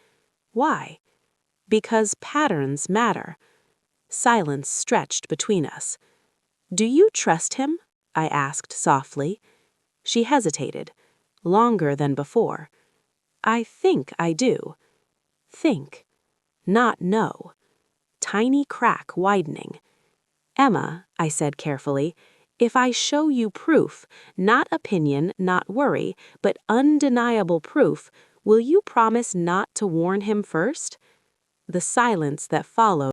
"Why?" "Because patterns matter." Silence stretched between us. "Do you trust him?" I asked softly. She hesitated, longer than before. "I think I do." Think. Not know. Tiny crack widening. "Emma," I said carefully, "if I show you proof, not opinion, not worry, but undeniable proof, will you promise not to warn him first?" The silence that followed.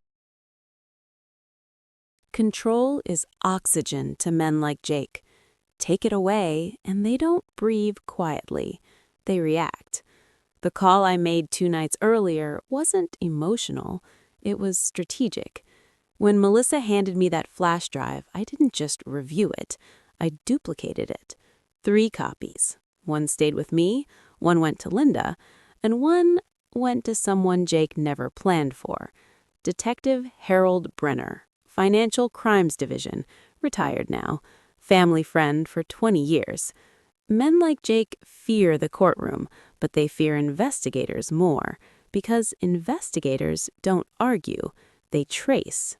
Control is oxygen to men like Jake. Take it away, and they don't breathe quietly. They react. The call I made 2 nights earlier wasn't emotional. It was strategic. When Melissa handed me that flash drive, I didn't just review it. I duplicated it. 3 copies. 1 stayed with me, 1 went to Linda, and 1 went to someone Jake never planned for. Detective Harold Brenner, Financial Crimes Division, retired now, family friend for 20 years. Men like Jake fear the courtroom, but they fear investigators more, because investigators don't argue, they trace.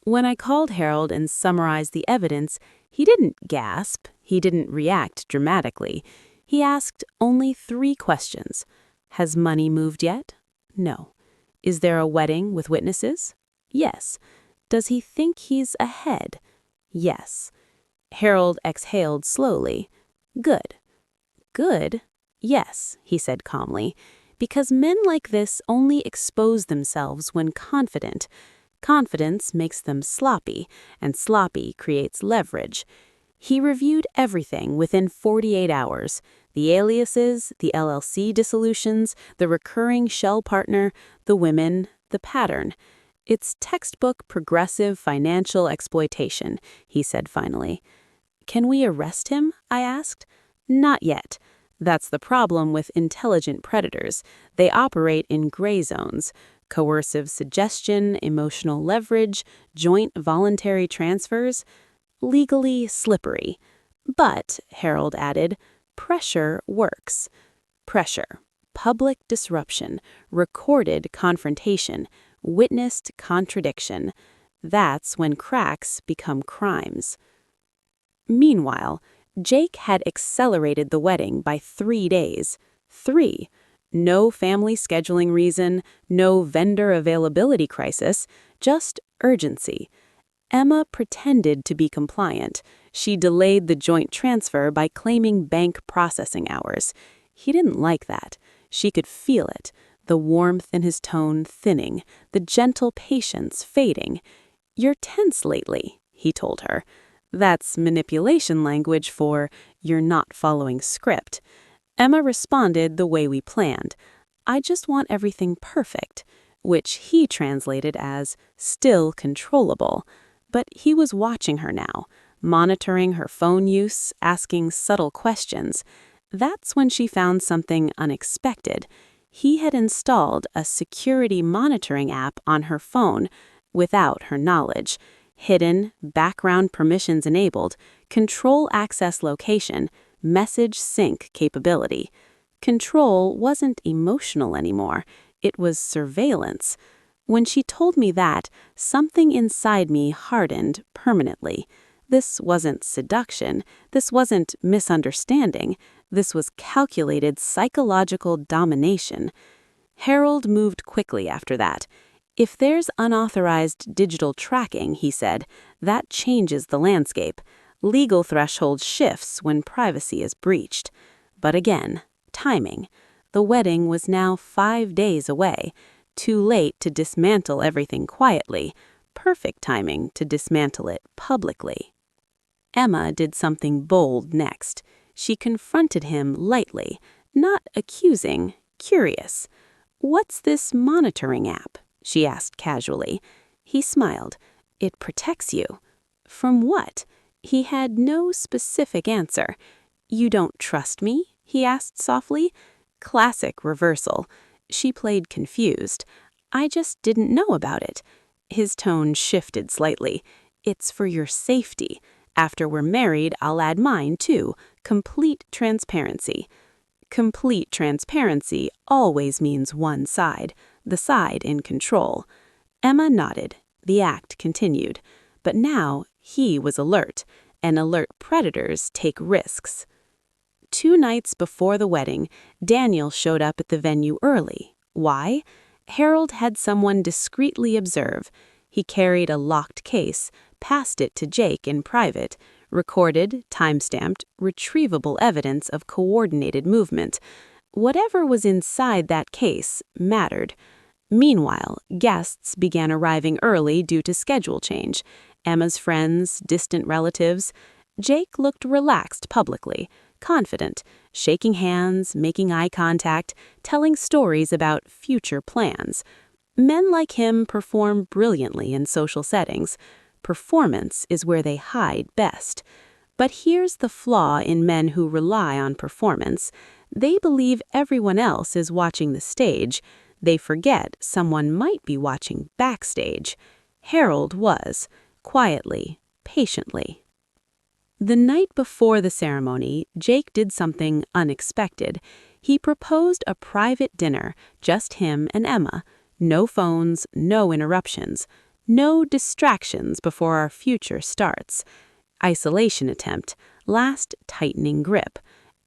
When I called Harold and summarized the evidence, he didn't gasp, he didn't react dramatically. He asked only 3 questions. Has money moved yet? No. Is there a wedding with witnesses? Yes. Does he think he's ahead? Yes. Harold exhaled slowly. Good. Good? Yes, he said calmly, because men like this only expose themselves when confident. Confidence makes them sloppy, and sloppy creates leverage. He reviewed everything within 48 hours. The aliases, the LLC dissolutions, the recurring shell partner, the women, the pattern. It's textbook progressive financial exploitation, he said finally. Can we arrest him? I asked. Not yet. That's the problem with intelligent predators. They operate in gray zones. Coercive suggestion, emotional leverage, joint voluntary transfers. Legally slippery. But, Harold added, pressure works. Pressure, public disruption, recorded confrontation, witnessed contradiction. That's when cracks become crimes. Meanwhile, Jake had accelerated the wedding by 3 days. 3. No family scheduling reason, no vendor availability crisis, just urgency. Emma pretended to be compliant. She delayed the joint transfer by claiming bank processing hours. He didn't like that. She could feel it, the warmth in his tone thinning, the gentle patience fading. "You're tense lately," he told her. That's manipulation language for "you're not following script." Emma responded the way we planned. "I just want everything perfect," which he translated as "still controllable." But he was watching her now, monitoring her phone use, asking subtle questions. That's when she found something unexpected. He had installed a security monitoring app on her phone without her knowledge. Hidden, background permissions enabled, control access location, message sync capability. Control wasn't emotional anymore. It was surveillance. When she told me that, something inside me hardened permanently. This wasn't seduction. This wasn't misunderstanding. This was calculated psychological domination. Harold moved quickly after that. "If there's unauthorized digital tracking," he said, "that changes the landscape. Legal threshold shifts when privacy is breached." But again, timing. The wedding was now 5 days away. Too late to dismantle everything quietly. Perfect timing to dismantle it publicly. Emma did something bold next. She confronted him lightly, not accusing, curious. "What's this monitoring app?" she asked casually. He smiled. "It protects you." "From what?" He had no specific answer. "You don't trust me?" he asked softly. Classic reversal. She played confused. "I just didn't know about it." His tone shifted slightly. "It's for your safety. After we're married, I'll add mine too. Complete transparency." Complete transparency always means one side, the side in control. Emma nodded. The act continued. But now he was alert, and alert predators take risks. 2 nights before the wedding, Daniel showed up at the venue early. Why? Harold had someone discreetly observe. He carried a locked case, passed it to Jake in private, recorded, time-stamped, retrievable evidence of coordinated movement. Whatever was inside that case mattered. Meanwhile, guests began arriving early due to schedule change. Emma's friends, distant relatives. Jake looked relaxed publicly, confident, shaking hands, making eye contact, telling stories about future plans. Men like him perform brilliantly in social settings. Performance is where they hide best. But here's the flaw in men who rely on performance. They believe everyone else is watching the stage. They forget someone might be watching backstage. Harold was, quietly, patiently. The night before the ceremony, Jake did something unexpected. He proposed a private dinner, just him and Emma. No phones, no interruptions. No distractions before our future starts. Isolation attempt, last tightening grip.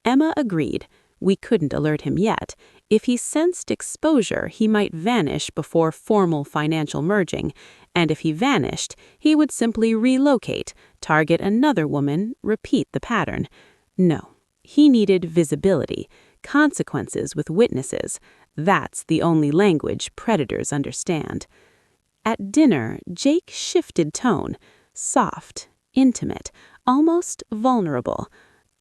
Emma agreed. We couldn't alert him yet. If he sensed exposure, he might vanish before formal financial merging. And if he vanished, he would simply relocate, target another woman, repeat the pattern. No, he needed visibility, consequences with witnesses. That's the only language predators understand. At dinner, Jake shifted tone, soft, intimate, almost vulnerable.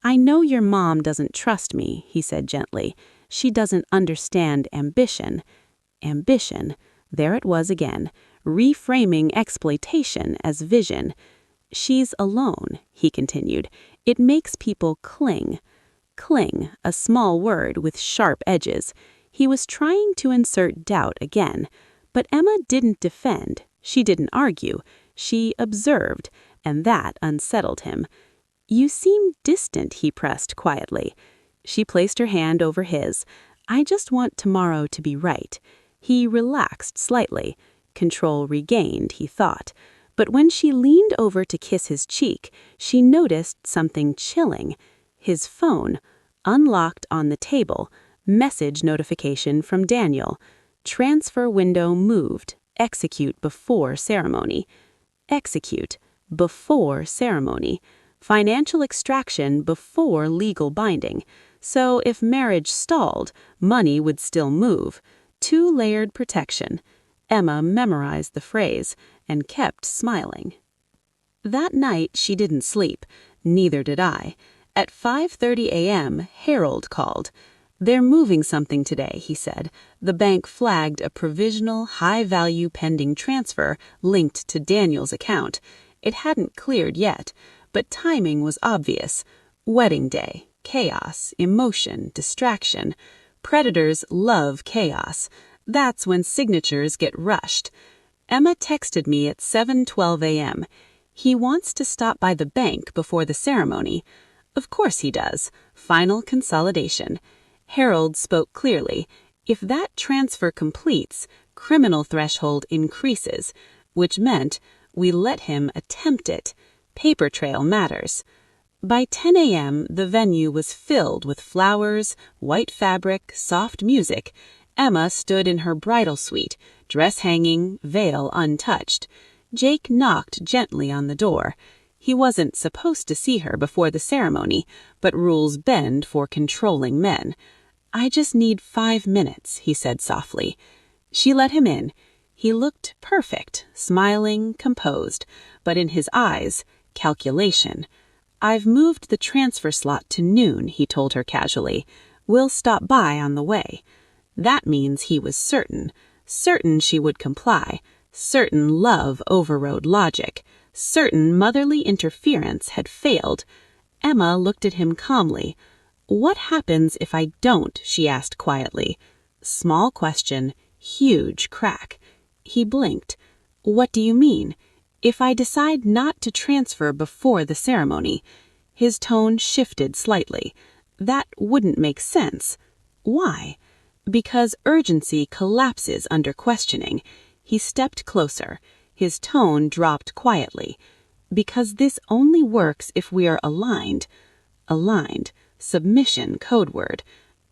"I know your mom doesn't trust me," he said gently. "She doesn't understand ambition." Ambition. There it was again, reframing exploitation as vision. "She's alone," he continued. "It makes people cling." Cling, a small word with sharp edges. He was trying to insert doubt again. But Emma didn't defend. She didn't argue. She observed, and that unsettled him. "You seem distant," he pressed quietly. She placed her hand over his. "I just want tomorrow to be right." He relaxed slightly. Control regained, he thought. But when she leaned over to kiss his cheek, she noticed something chilling. His phone, unlocked on the table, message notification from Daniel. Transfer window moved. Execute before ceremony. Execute before ceremony. Financial extraction before legal binding. So if marriage stalled, money would still move. Two-layered protection. Emma memorized the phrase and kept smiling. That night she didn't sleep. Neither did I. At 5:30 a.m., Harold called. "They're moving something today," he said. The bank flagged a provisional, high-value pending transfer linked to Daniel's account. It hadn't cleared yet, but timing was obvious. Wedding day, chaos, emotion, distraction. Predators love chaos. That's when signatures get rushed. Emma texted me at 7:12 a.m. "He wants to stop by the bank before the ceremony." Of course he does. Final consolidation. Harold spoke clearly. If that transfer completes, criminal threshold increases, which meant we let him attempt it. Paper trail matters. By 10 a.m., the venue was filled with flowers, white fabric, soft music. Emma stood in her bridal suite, dress hanging, veil untouched. Jake knocked gently on the door. He wasn't supposed to see her before the ceremony, but rules bend for controlling men. "I just need 5 minutes," he said softly. She let him in. He looked perfect, smiling, composed, but in his eyes, calculation. "I've moved the transfer slot to noon," he told her casually. "We'll stop by on the way." That means he was certain she would comply, certain love overrode logic, certain motherly interference had failed. Emma looked at him calmly. "What happens if I don't?" she asked quietly. Small question, huge crack. He blinked. "What do you mean?" "If I decide not to transfer before the ceremony." His tone shifted slightly. "That wouldn't make sense." "Why?" "Because urgency collapses under questioning." He stepped closer. His tone dropped quietly. "Because this only works if we are aligned." Aligned. Submission code word.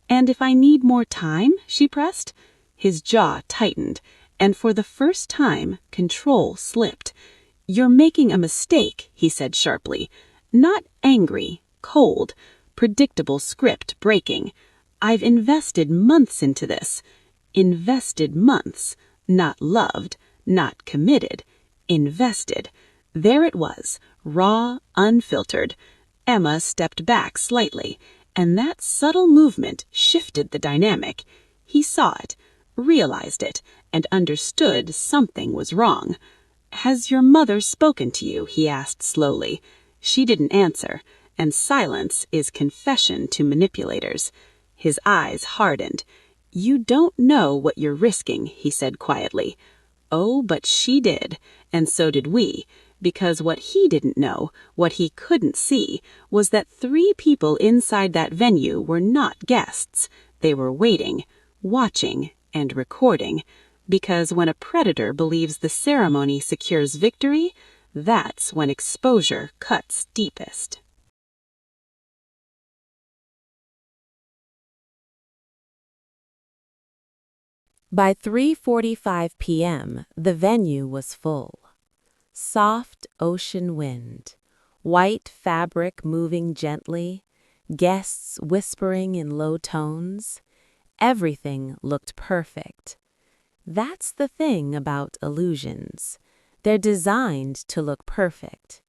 "And if I need more time?" she pressed. His jaw tightened, and for the first time, control slipped. "You're making a mistake," he said sharply. Not angry, cold, predictable script breaking. "I've invested months into this." Invested months. Not loved, not committed. Invested. There it was, raw, unfiltered. Emma stepped back slightly, and that subtle movement shifted the dynamic. He saw it, realized it, and understood something was wrong. "Has your mother spoken to you?" he asked slowly. She didn't answer, and silence is confession to manipulators. His eyes hardened. "You don't know what you're risking," he said quietly. Oh, but she did, and so did we, because what he didn't know, what he couldn't see, was that 3 people inside that venue were not guests. They were waiting, watching, and recording. Because when a predator believes the ceremony secures victory, that's when exposure cuts deepest. By 3:45 p.m., the venue was full. Soft ocean wind, white fabric moving gently, guests whispering in low tones. Everything looked perfect. That's the thing about illusions. They're designed to look perfect.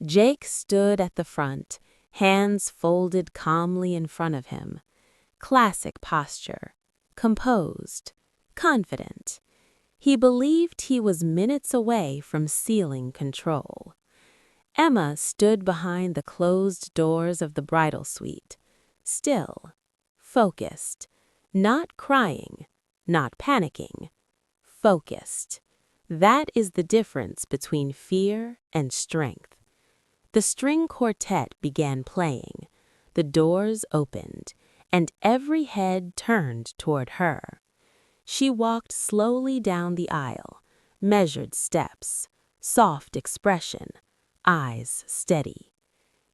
Jake stood at the front, hands folded calmly in front of him. Classic posture, composed, confident. He believed he was minutes away from sealing control. Emma stood behind the closed doors of the bridal suite, still, focused, not crying, not panicking, focused. That is the difference between fear and strength. The string quartet began playing. The doors opened, and every head turned toward her. She walked slowly down the aisle, measured steps, soft expression, eyes steady.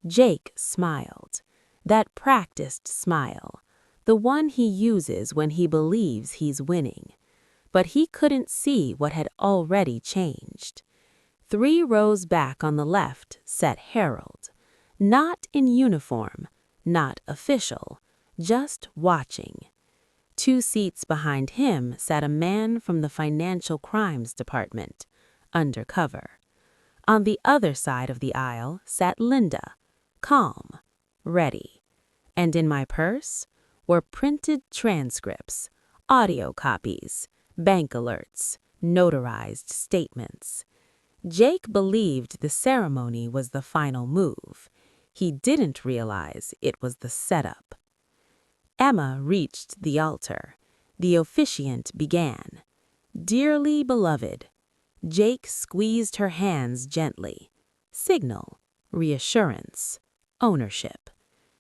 Jake smiled, that practiced smile, the one he uses when he believes he's winning. But he couldn't see what had already changed. 3 rows back on the left sat Harold, not in uniform, not official, just watching. 2 seats behind him sat a man from the Financial Crimes Department, undercover. On the other side of the aisle sat Linda, calm, ready. And in my purse were printed transcripts, audio copies, bank alerts, notarized statements. Jake believed the ceremony was the final move. He didn't realize it was the setup. Emma reached the altar. The officiant began. Dearly beloved. Jake squeezed her hands gently. Signal, reassurance, ownership.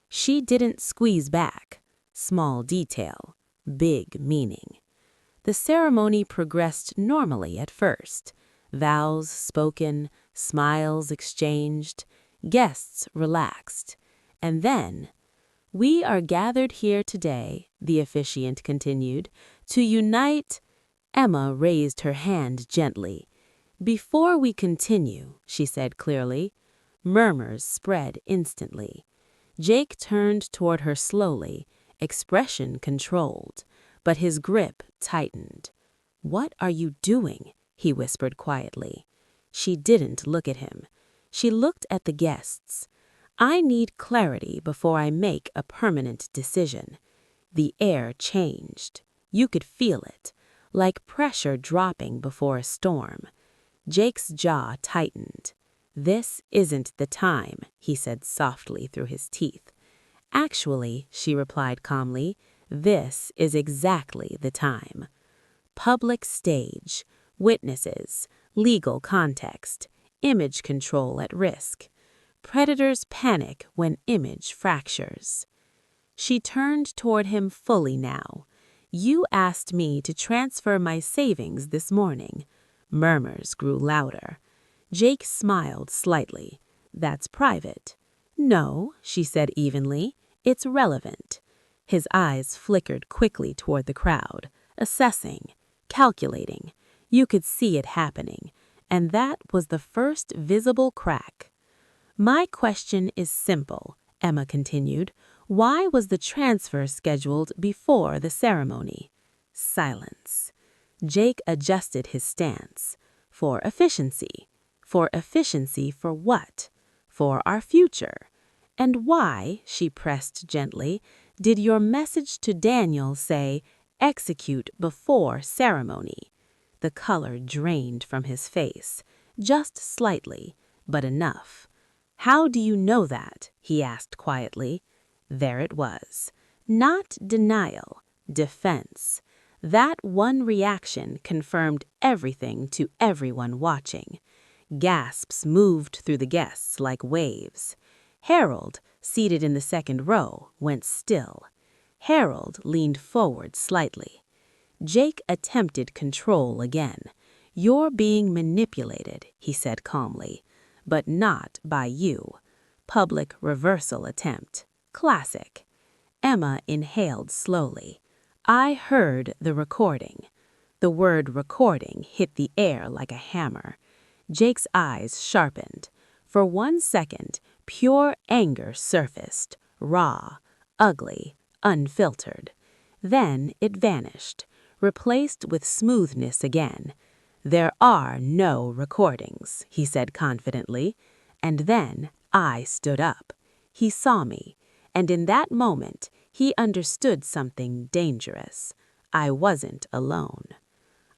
She didn't squeeze back. Small detail, big meaning. The ceremony progressed normally at first. Vows spoken, smiles exchanged, guests relaxed. And then, "We are gathered here today," the officiant continued, "to unite—" Emma raised her hand gently. "Before we continue," she said clearly. Murmurs spread instantly. Jake turned toward her slowly, expression controlled, but his grip tightened. "What are you doing?" he whispered quietly. She didn't look at him. She looked at the guests. "I need clarity before I make a permanent decision." The air changed. You could feel it, like pressure dropping before a storm. Jake's jaw tightened. "This isn't the time," he said softly through his teeth. "Actually," she replied calmly, "this is exactly the time." Public stage, witnesses, legal context, image control at risk. Predators panic when image fractures. She turned toward him fully now. "You asked me to transfer my savings this morning." Murmurs grew louder. Jake smiled slightly. "That's private." "No," she said evenly, "it's relevant." His eyes flickered quickly toward the crowd, assessing, calculating. You could see it happening, and that was the first visible crack. "My question is simple," Emma continued. "Why was the transfer scheduled before the ceremony?" Silence. Jake adjusted his stance. "For efficiency." "For efficiency for what?" "For our future." "And why," she pressed gently, "did your message to Daniel say, 'Execute before ceremony'?" The color drained from his face, just slightly, but enough. "How do you know that?" he asked quietly. There it was. Not denial, defense. That one reaction confirmed everything to everyone watching. Gasps moved through the guests like waves. Harold, seated in the second row, went still. Harold leaned forward slightly. Jake attempted control again. "You're being manipulated," he said calmly, "but not by you." Public reversal attempt. Classic. Emma inhaled slowly. "I heard the recording." The word recording hit the air like a hammer. Jake's eyes sharpened. For 1 second, pure anger surfaced, raw, ugly, unfiltered. Then it vanished, replaced with smoothness again. "There are no recordings," he said confidently. And then I stood up. He saw me, and in that moment, he understood something dangerous. I wasn't alone.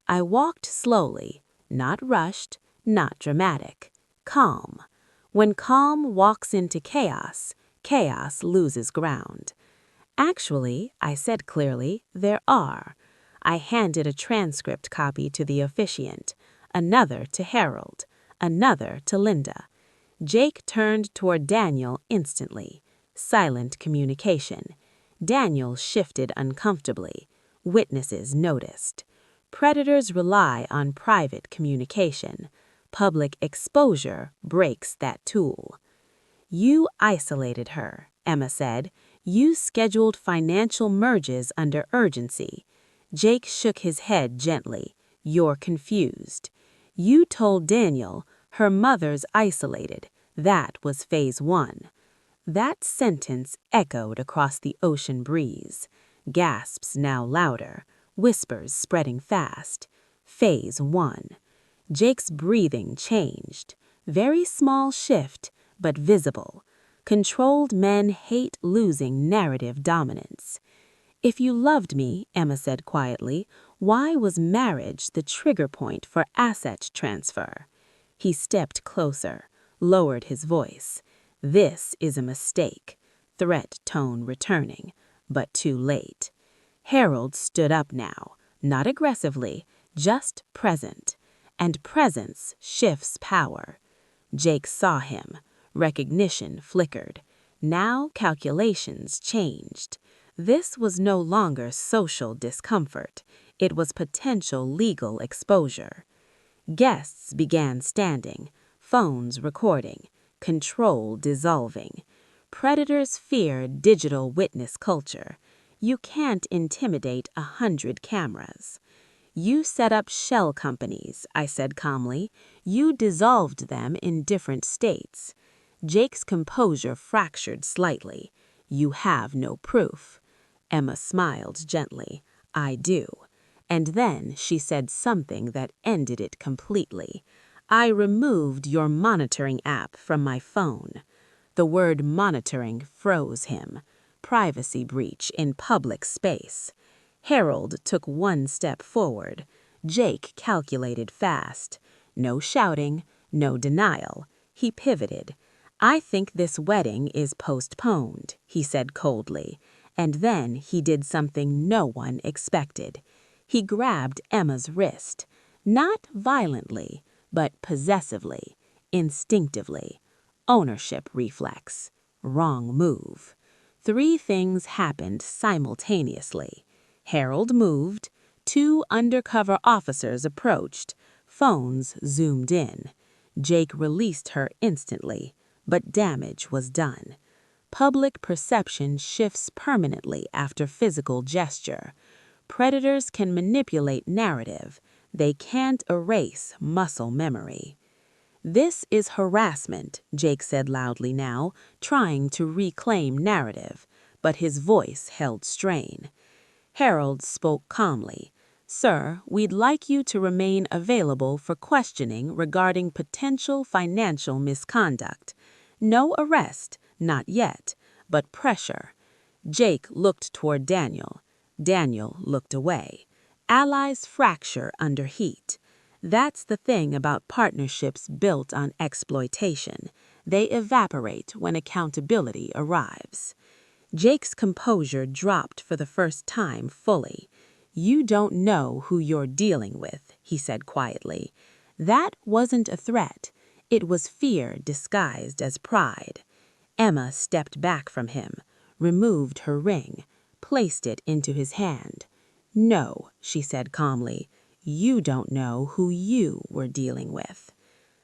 I walked slowly, not rushed, not dramatic, calm. When calm walks into chaos, chaos loses ground. "Actually," I said clearly, "there are." I handed a transcript copy to the officiant, another to Harold, another to Linda. Jake turned toward Daniel instantly. Silent communication. Daniel shifted uncomfortably. Witnesses noticed. Predators rely on private communication. Public exposure breaks that tool. You isolated her, Emma said. You scheduled financial merges under urgency. Jake shook his head gently. You're confused. You told Daniel her mother's isolated. That was phase 1. That sentence echoed across the ocean breeze. Gasps now louder, whispers spreading fast. Phase 1. Jake's breathing changed. Very small shift, but visible. Controlled men hate losing narrative dominance. If you loved me, Emma said quietly, why was marriage the trigger point for asset transfer? He stepped closer, lowered his voice. This is a mistake. Threat tone returning, but too late. Harold stood up now, not aggressively, just present. And presence shifts power. Jake saw him. Recognition flickered. Now calculations changed. This was no longer social discomfort. It was potential legal exposure. Guests began standing, phones recording, control dissolving. Predators fear digital witness culture. You can't intimidate 100 cameras. You set up shell companies, I said calmly. You dissolved them in different states. Jake's composure fractured slightly. You have no proof. Emma smiled gently. I do. And then she said something that ended it completely. I removed your monitoring app from my phone. The word monitoring froze him. Privacy breach in public space. Harold took one step forward. Jake calculated fast. No shouting, no denial. He pivoted. I think this wedding is postponed, he said coldly. And then he did something no one expected. He grabbed Emma's wrist. Not violently, but possessively, instinctively. Ownership reflex. Wrong move. 3 things happened simultaneously. Harold moved. 2 undercover officers approached. Phones zoomed in. Jake released her instantly, but damage was done. Public perception shifts permanently after physical gesture. Predators can manipulate narrative. They can't erase muscle memory. This is harassment, Jake said loudly now, trying to reclaim narrative, but his voice held strain. Harold spoke calmly. Sir, we'd like you to remain available for questioning regarding potential financial misconduct. No arrest, not yet, but pressure. Jake looked toward Daniel. Daniel looked away. Allies fracture under heat. That's the thing about partnerships built on exploitation. They evaporate when accountability arrives. Jake's composure dropped for the first time fully. You don't know who you're dealing with, he said quietly. That wasn't a threat. It was fear disguised as pride. Emma stepped back from him, removed her ring, placed it into his hand. No, she said calmly, you don't know who you were dealing with.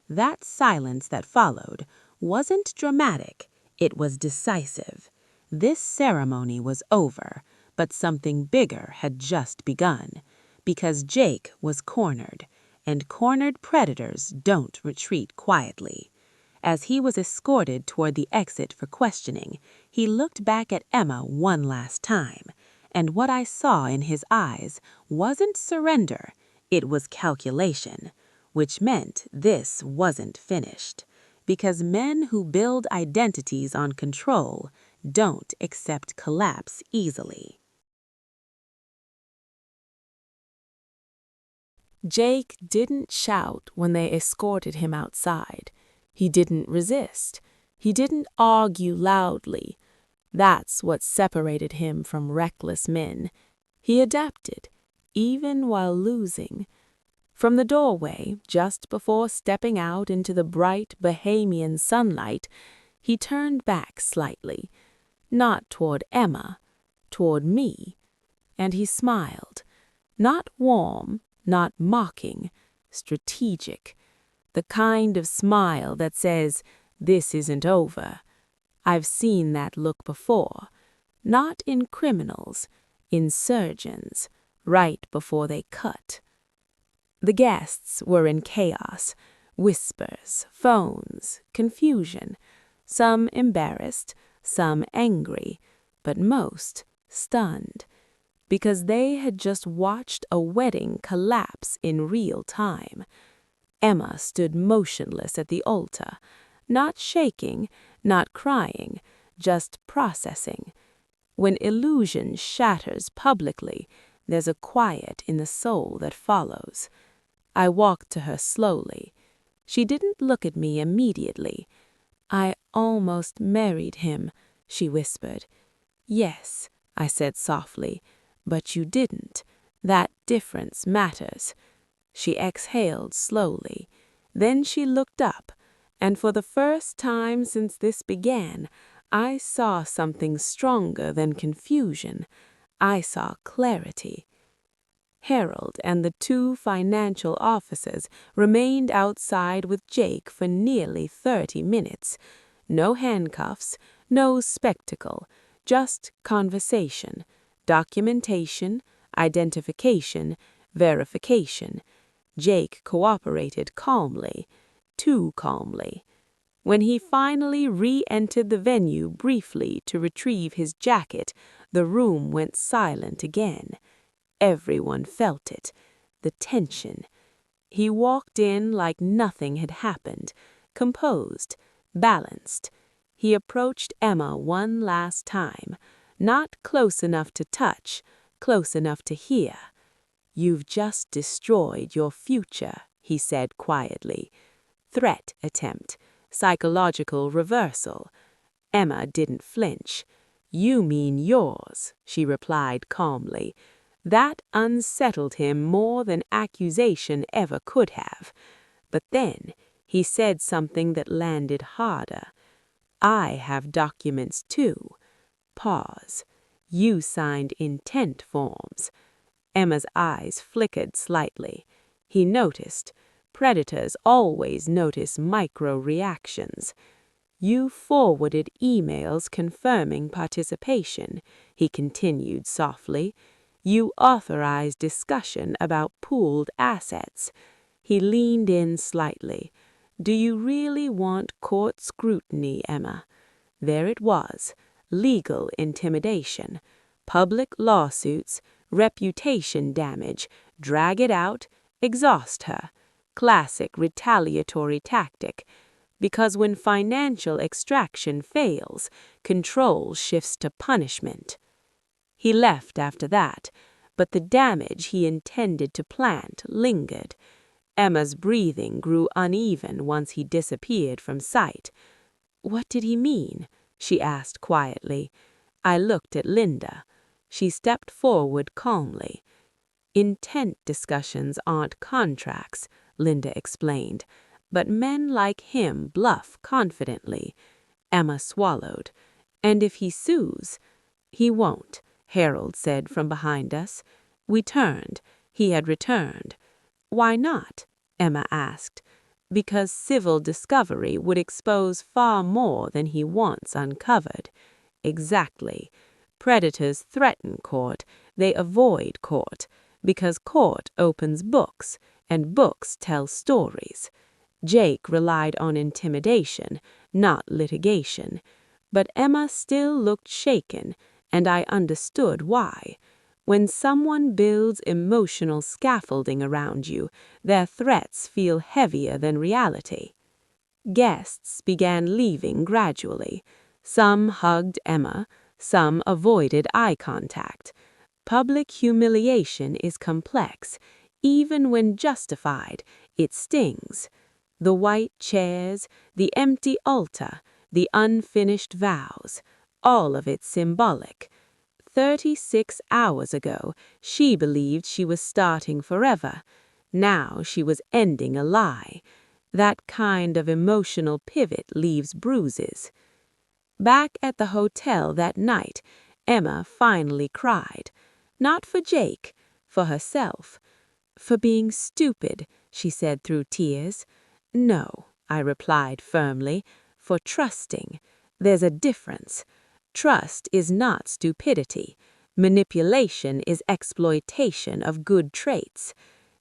That silence that followed wasn't dramatic, it was decisive. This ceremony was over, but something bigger had just begun, because Jake was cornered, and cornered predators don't retreat quietly. As he was escorted toward the exit for questioning, he looked back at Emma one last time, and what I saw in his eyes wasn't surrender, it was calculation, which meant this wasn't finished, because men who build identities on control don't accept collapse easily. Jake didn't shout when they escorted him outside. He didn't resist. He didn't argue loudly. That's what separated him from reckless men. He adapted, even while losing. From the doorway, just before stepping out into the bright Bahamian sunlight, he turned back slightly, not toward Emma, toward me, and he smiled, not warm, not mocking, strategic, the kind of smile that says, "This isn't over." I've seen that look before, not in criminals, in surgeons, right before they cut. The guests were in chaos, whispers, phones, confusion, some embarrassed, some angry, but most stunned, because they had just watched a wedding collapse in real time. Emma stood motionless at the altar, not shaking, not crying, just processing. When illusion shatters publicly, there's a quiet in the soul that follows. I walked to her slowly. She didn't look at me immediately. "I almost married him," she whispered. "Yes," I said softly, "but you didn't. That difference matters." She exhaled slowly. Then she looked up, and for the first time since this began, I saw something stronger than confusion. I saw clarity. Harold and the 2 financial officers remained outside with Jake for nearly 30 minutes. No handcuffs, no spectacle, just conversation, documentation, identification, verification. Jake cooperated calmly, too calmly. When he finally re-entered the venue briefly to retrieve his jacket, the room went silent again. Everyone felt it, the tension. He walked in like nothing had happened, composed, balanced. He approached Emma one last time, not close enough to touch, close enough to hear. "You've just destroyed your future," he said quietly. Threat attempt, psychological reversal. Emma didn't flinch. "You mean yours," she replied calmly. That unsettled him more than accusation ever could have. But then he said something that landed harder. "I have documents too." Pause. "You signed intent forms." Emma's eyes flickered slightly. He noticed. Predators always notice micro-reactions. "You forwarded emails confirming participation," he continued softly. "You authorized discussion about pooled assets." He leaned in slightly. "Do you really want court scrutiny, Emma?" There it was. Legal intimidation. Public lawsuits, reputation damage, drag it out, exhaust her. Classic retaliatory tactic. Because when financial extraction fails, control shifts to punishment. He left after that, but the damage he intended to plant lingered. Emma's breathing grew uneven once he disappeared from sight. "What did he mean?" she asked quietly. I looked at Linda. She stepped forward calmly. "Intent discussions aren't contracts," Linda explained, "but men like him bluff confidently." Emma swallowed. "And if he sues?" "He won't," Harold said from behind us. We turned. He had returned. "Why not?" Emma asked. "Because civil discovery would expose far more than he wants uncovered." Exactly. Predators threaten court, they avoid court, because court opens books, and books tell stories. Jake relied on intimidation, not litigation. But Emma still looked shaken, and I understood why. When someone builds emotional scaffolding around you, their threats feel heavier than reality. Guests began leaving gradually. Some hugged Emma, some avoided eye contact. Public humiliation is complex. Even when justified, it stings. The white chairs, the empty altar, the unfinished vows, all of it symbolic. 36 hours ago, she believed she was starting forever. Now she was ending a lie. That kind of emotional pivot leaves bruises. Back at the hotel that night, Emma finally cried. Not for Jake, for herself. For being stupid, she said through tears. No, I replied firmly, for trusting. There's a difference. Trust is not stupidity. Manipulation is exploitation of good traits.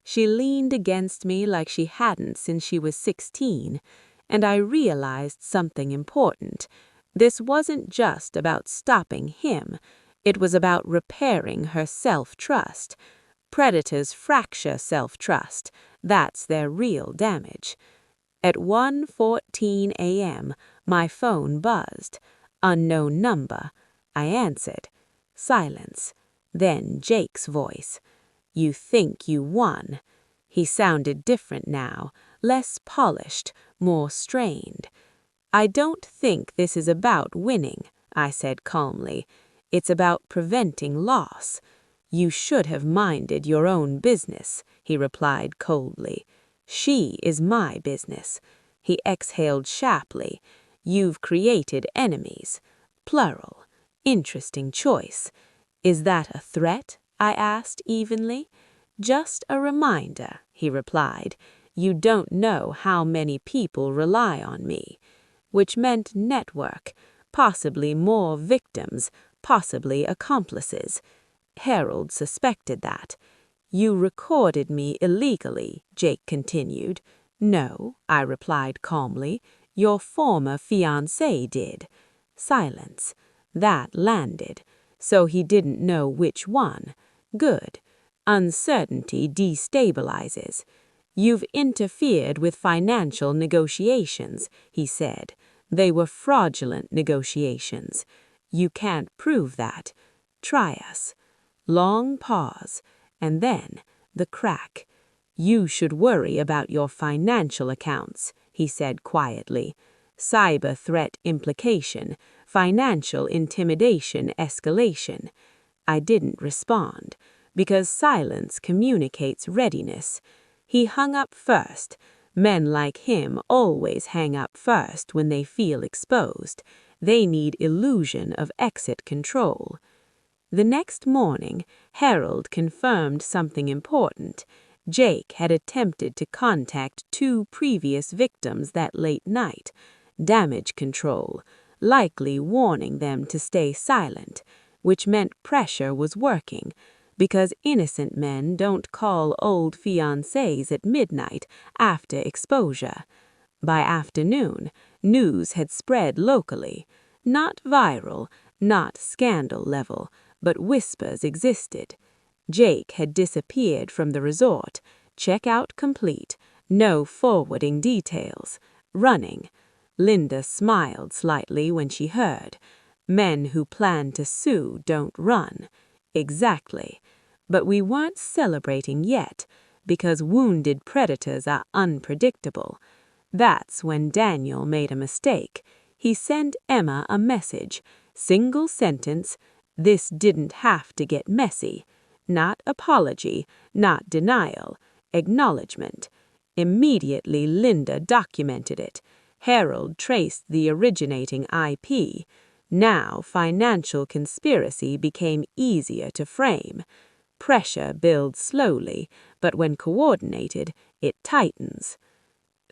She leaned against me like she hadn't since she was 16, and I realized something important. This wasn't just about stopping him. It was about repairing her self-trust. Predators fracture self-trust. That's their real damage. At 1:14 a.m., my phone buzzed. Unknown number. I answered. Silence. Then Jake's voice. You think you won. He sounded different now, less polished, more strained. I don't think this is about winning, I said calmly. It's about preventing loss. You should have minded your own business, he replied coldly. She is my business. He exhaled sharply. You've created enemies. Plural. Interesting choice. Is that a threat? I asked evenly. Just a reminder, he replied. You don't know how many people rely on me. Which meant network, possibly more victims, possibly accomplices. Harold suspected that. You recorded me illegally, Jake continued. No, I replied calmly. Your former fiancé did. Silence. That landed. So he didn't know which one. Good. Uncertainty destabilizes. You've interfered with financial negotiations, he said. They were fraudulent negotiations. You can't prove that. Try us. Long pause, and then the crack. You should worry about your financial accounts, he said quietly. Cyber threat implication, financial intimidation escalation. I didn't respond, because silence communicates readiness. He hung up first. Men like him always hang up first when they feel exposed. They need illusion of exit control. The next morning, Harold confirmed something important. Jake had attempted to contact 2 previous victims that late night. Damage control, likely warning them to stay silent, which meant pressure was working, because innocent men don't call old fiancés at midnight after exposure. By afternoon, news had spread locally. Not viral, not scandal level, but whispers existed. Jake had disappeared from the resort. Checkout complete. No forwarding details. Running. Linda smiled slightly when she heard. Men who plan to sue don't run. Exactly. But we weren't celebrating yet, because wounded predators are unpredictable. That's when Daniel made a mistake. He sent Emma a message. Single sentence. This didn't have to get messy. Not apology, not denial. Acknowledgement. Immediately Linda documented it. Harold traced the originating IP. Now financial conspiracy became easier to frame. Pressure builds slowly, but when coordinated, it tightens.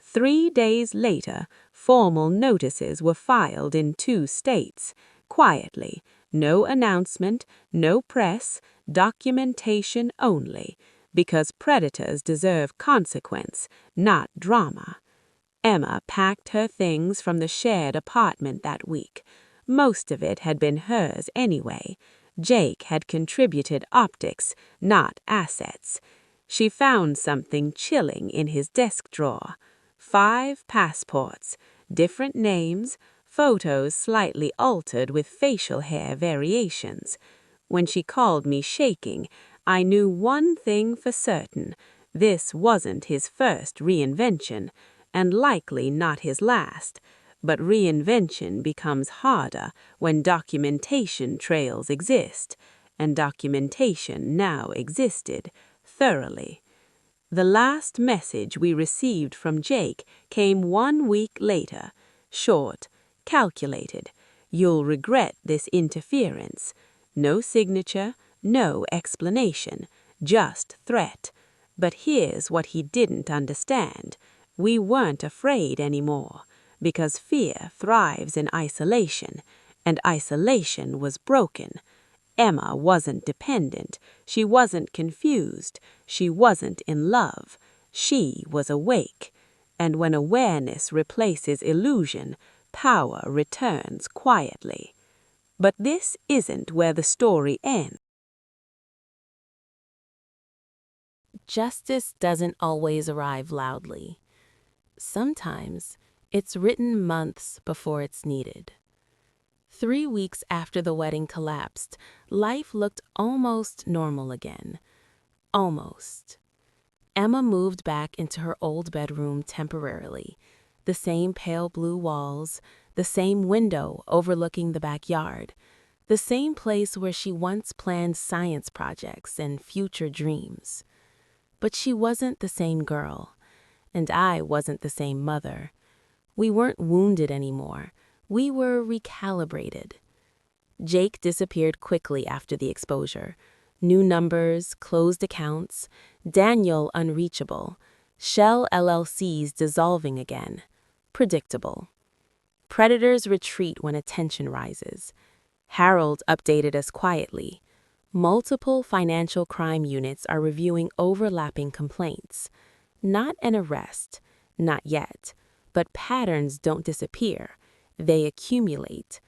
3 days later, formal notices were filed in 2 states. Quietly, no announcement, no press, documentation only, because predators deserve consequence, not drama. Emma packed her things from the shared apartment that week. Most of it had been hers anyway. Jake had contributed optics, not assets. She found something chilling in his desk drawer. 5 passports, different names, photos slightly altered with facial hair variations. When she called me shaking, I knew one thing for certain. This wasn't his first reinvention, and likely not his last. But reinvention becomes harder when documentation trails exist, and documentation now existed, thoroughly. The last message we received from Jake came 1 week later. Short, calculated. You'll regret this interference. No signature, no explanation, just threat. But here's what he didn't understand. We weren't afraid anymore, because fear thrives in isolation, and isolation was broken. Emma wasn't dependent, she wasn't confused, she wasn't in love. She was awake. And when awareness replaces illusion, power returns quietly. But this isn't where the story ends. Justice doesn't always arrive loudly. Sometimes it's written months before it's needed. 3 weeks after the wedding collapsed, life looked almost normal again. Almost. Emma moved back into her old bedroom temporarily. The same pale blue walls, the same window overlooking the backyard, the same place where she once planned science projects and future dreams. But she wasn't the same girl, and I wasn't the same mother. We weren't wounded anymore. We were recalibrated. Jake disappeared quickly after the exposure. New numbers, closed accounts, Daniel unreachable, Shell LLCs dissolving again. Predictable. Predators retreat when attention rises. Harold updated us quietly. Multiple financial crime units are reviewing overlapping complaints. Not an arrest, not yet, but patterns don't disappear. They accumulate,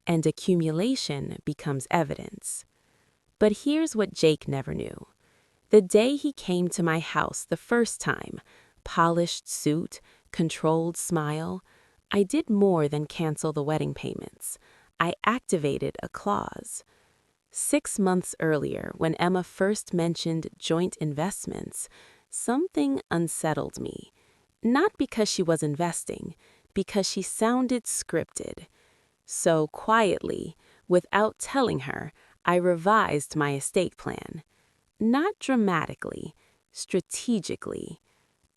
and accumulation becomes evidence. But here's what Jake never knew. The day he came to my house the first time, polished suit, controlled smile, I did more than cancel the wedding payments. I activated a clause. 6 months earlier, when Emma first mentioned joint investments, something unsettled me. Not because she was investing, because she sounded scripted. So quietly, without telling her, I revised my estate plan. Not dramatically, strategically.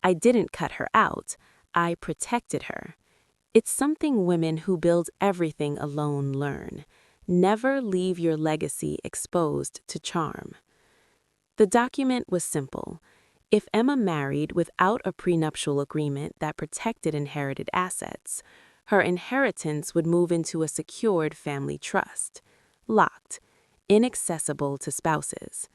I didn't cut her out, I protected her. It's something women who build everything alone learn. Never leave your legacy exposed to charm. The document was simple. If Emma married without a prenuptial agreement that protected inherited assets, her inheritance would move into a secured family trust, locked, inaccessible to spouses.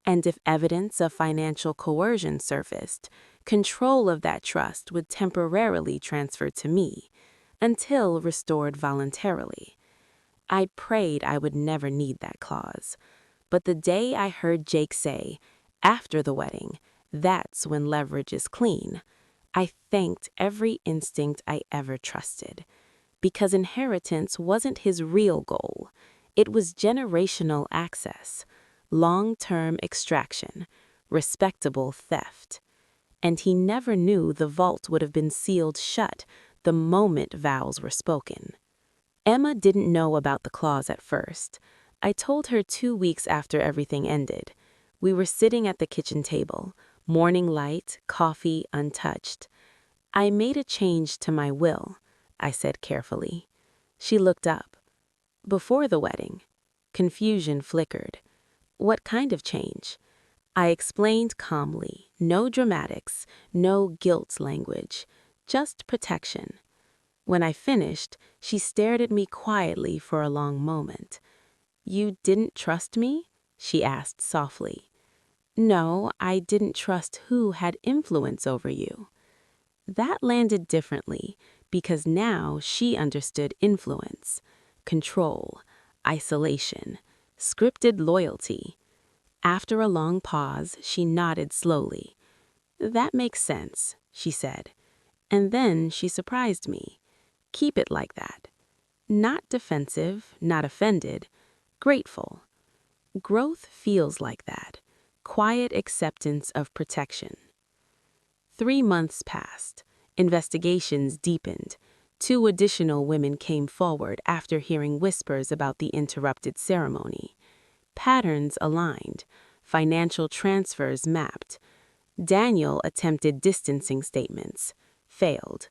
And if evidence of financial coercion surfaced, control of that trust would temporarily transfer to me, until restored voluntarily. I prayed I would never need that clause. But the day I heard Jake say, after the wedding, that's when leverage is clean, I thanked every instinct I ever trusted. Because inheritance wasn't his real goal. It was generational access, long-term extraction, respectable theft. And he never knew the vault would have been sealed shut the moment vows were spoken. Emma didn't know about the clause at first. I told her 2 weeks after everything ended. We were sitting at the kitchen table, morning light, coffee untouched. I made a change to my will, I said carefully. She looked up. Before the wedding. Confusion flickered. What kind of change? I explained calmly, no dramatics, no guilt language, just protection. When I finished, she stared at me quietly for a long moment. You didn't trust me? She asked softly. No, I didn't trust who had influence over you. That landed differently because now she understood influence, control, isolation, scripted loyalty. After a long pause, she nodded slowly. That makes sense, she said. And then she surprised me. Keep it like that. Not defensive, not offended, grateful. Growth feels like that. Quiet acceptance of protection. 3 months passed. Investigations deepened. 2 additional women came forward after hearing whispers about the interrupted ceremony. Patterns aligned. Financial transfers mapped. Daniel attempted distancing statements. Failed.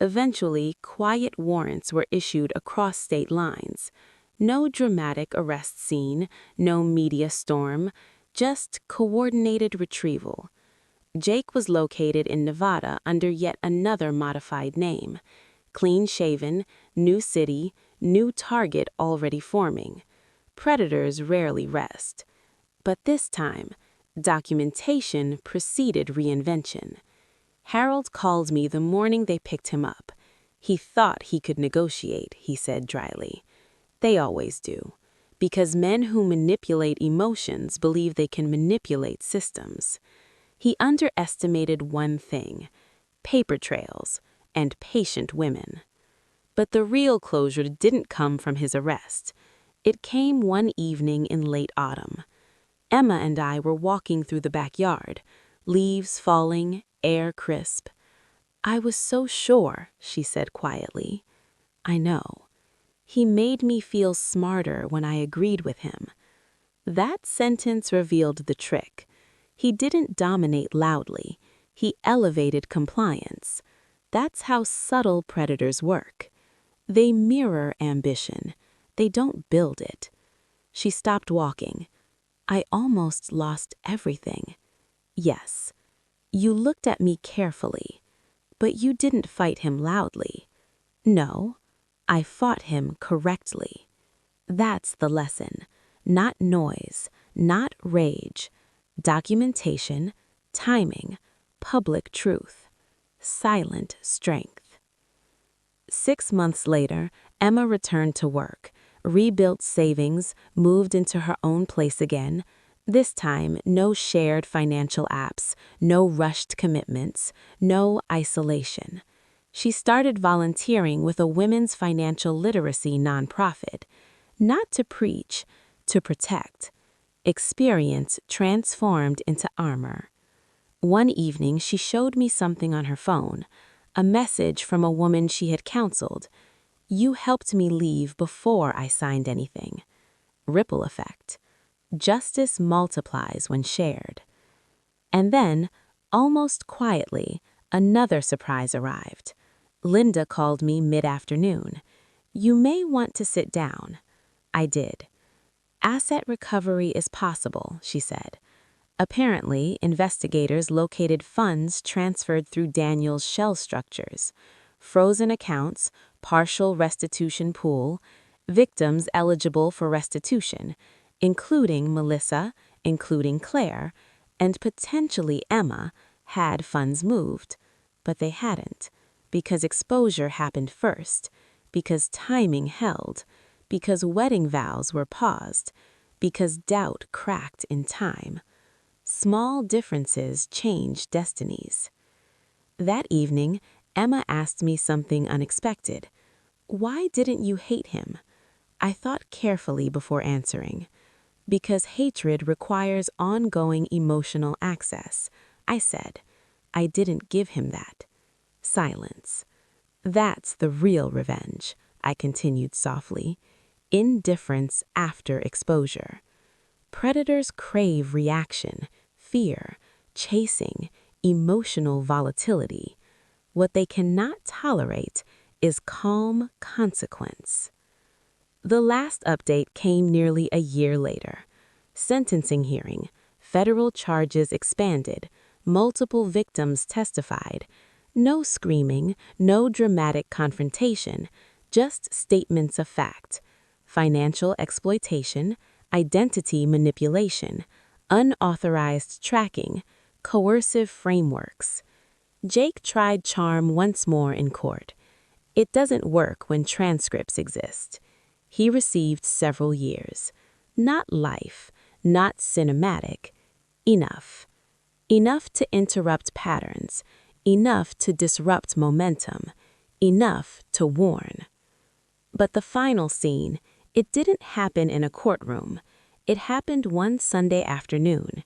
Eventually, quiet warrants were issued across state lines. No dramatic arrest scene, no media storm, just coordinated retrieval. Jake was located in Nevada under yet another modified name. Clean-shaven, new city, new target already forming. Predators rarely rest. But this time, documentation preceded reinvention. Harold called me the morning they picked him up. He thought he could negotiate, he said dryly. They always do. Because men who manipulate emotions believe they can manipulate systems. He underestimated one thing: paper trails and patient women. But the real closure didn't come from his arrest. It came one evening in late autumn. Emma and I were walking through the backyard, leaves falling, air crisp. "I was so sure," she said quietly. "I know. He made me feel smarter when I agreed with him." That sentence revealed the trick. He didn't dominate loudly. He elevated compliance. That's how subtle predators work. They mirror ambition. They don't build it. She stopped walking. "I almost lost everything." "Yes. You looked at me carefully. But you didn't fight him loudly." "No. I fought him correctly." That's the lesson. Not noise, not rage. Documentation, timing, public truth. Silent strength. 6 months later, Emma returned to work, rebuilt savings, moved into her own place again. This time, no shared financial apps, no rushed commitments, no isolation. She started volunteering with a women's financial literacy nonprofit. Not to preach, to protect. Experience transformed into armor. One evening, she showed me something on her phone, a message from a woman she had counseled. "You helped me leave before I signed anything." Ripple effect. Justice multiplies when shared. And then, almost quietly, another surprise arrived. Linda called me mid-afternoon. "You may want to sit down." I did. "Asset recovery is possible," she said. Apparently, investigators located funds transferred through Daniel's shell structures, frozen accounts, partial restitution pool, victims eligible for restitution, including Melissa, including Claire, and potentially Emma, had funds moved. But they hadn't, because exposure happened first, because timing held, because wedding vows were paused, because doubt cracked in time. Small differences change destinies. That evening, Emma asked me something unexpected. "Why didn't you hate him?" I thought carefully before answering. "Because hatred requires ongoing emotional access," I said. "I didn't give him that." Silence. "That's the real revenge," I continued softly. Indifference after exposure. Predators crave reaction, fear, chasing, emotional volatility. What they cannot tolerate is calm consequence. The last update came nearly a year later. Sentencing hearing, federal charges expanded, multiple victims testified. No screaming, no dramatic confrontation, just statements of fact. Financial exploitation, identity manipulation, unauthorized tracking, coercive frameworks. Jake tried charm once more in court. It doesn't work when transcripts exist. He received several years. Not life, not cinematic. Enough. Enough to interrupt patterns. Enough to disrupt momentum. Enough to warn. But the final scene, it didn't happen in a courtroom. It happened one Sunday afternoon.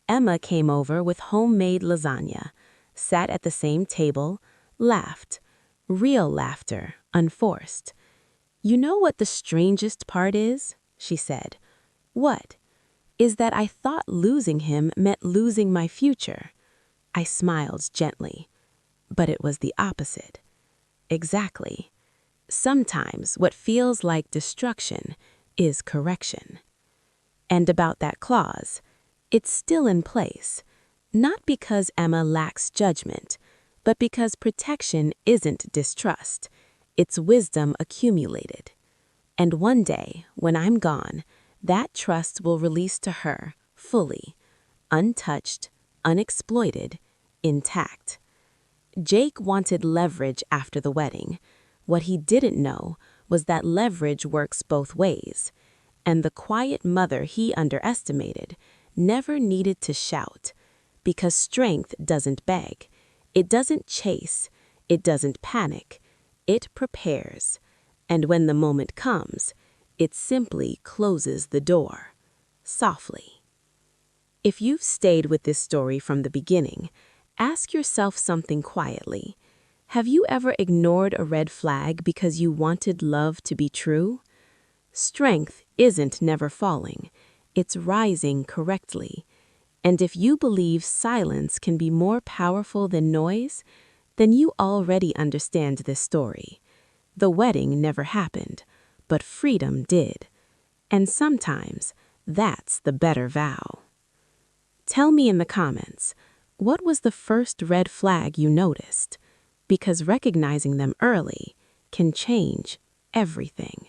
Emma came over with homemade lasagna, sat at the same table, laughed. Real laughter, unforced. "You know what the strangest part is?" she said. "What?" "Is that I thought losing him meant losing my future." I smiled gently, but it was the opposite. Exactly. Sometimes what feels like destruction is correction. And about that clause, it's still in place, not because Emma lacks judgment, but because protection isn't distrust. It's wisdom accumulated. And one day, when I'm gone, that trust will release to her, fully, untouched, unexploited, intact. Jake wanted leverage after the wedding. What he didn't know was that leverage works both ways. And the quiet mother he underestimated never needed to shout, because strength doesn't beg. It doesn't chase. It doesn't panic. It prepares. And when the moment comes, it simply closes the door, softly. If you've stayed with this story from the beginning, ask yourself something quietly. Have you ever ignored a red flag because you wanted love to be true? Strength isn't never falling. It's rising correctly. And if you believe silence can be more powerful than noise, then you already understand this story. The wedding never happened, but freedom did. And sometimes that's the better vow. Tell me in the comments, what was the first red flag you noticed? Because recognizing them early can change everything.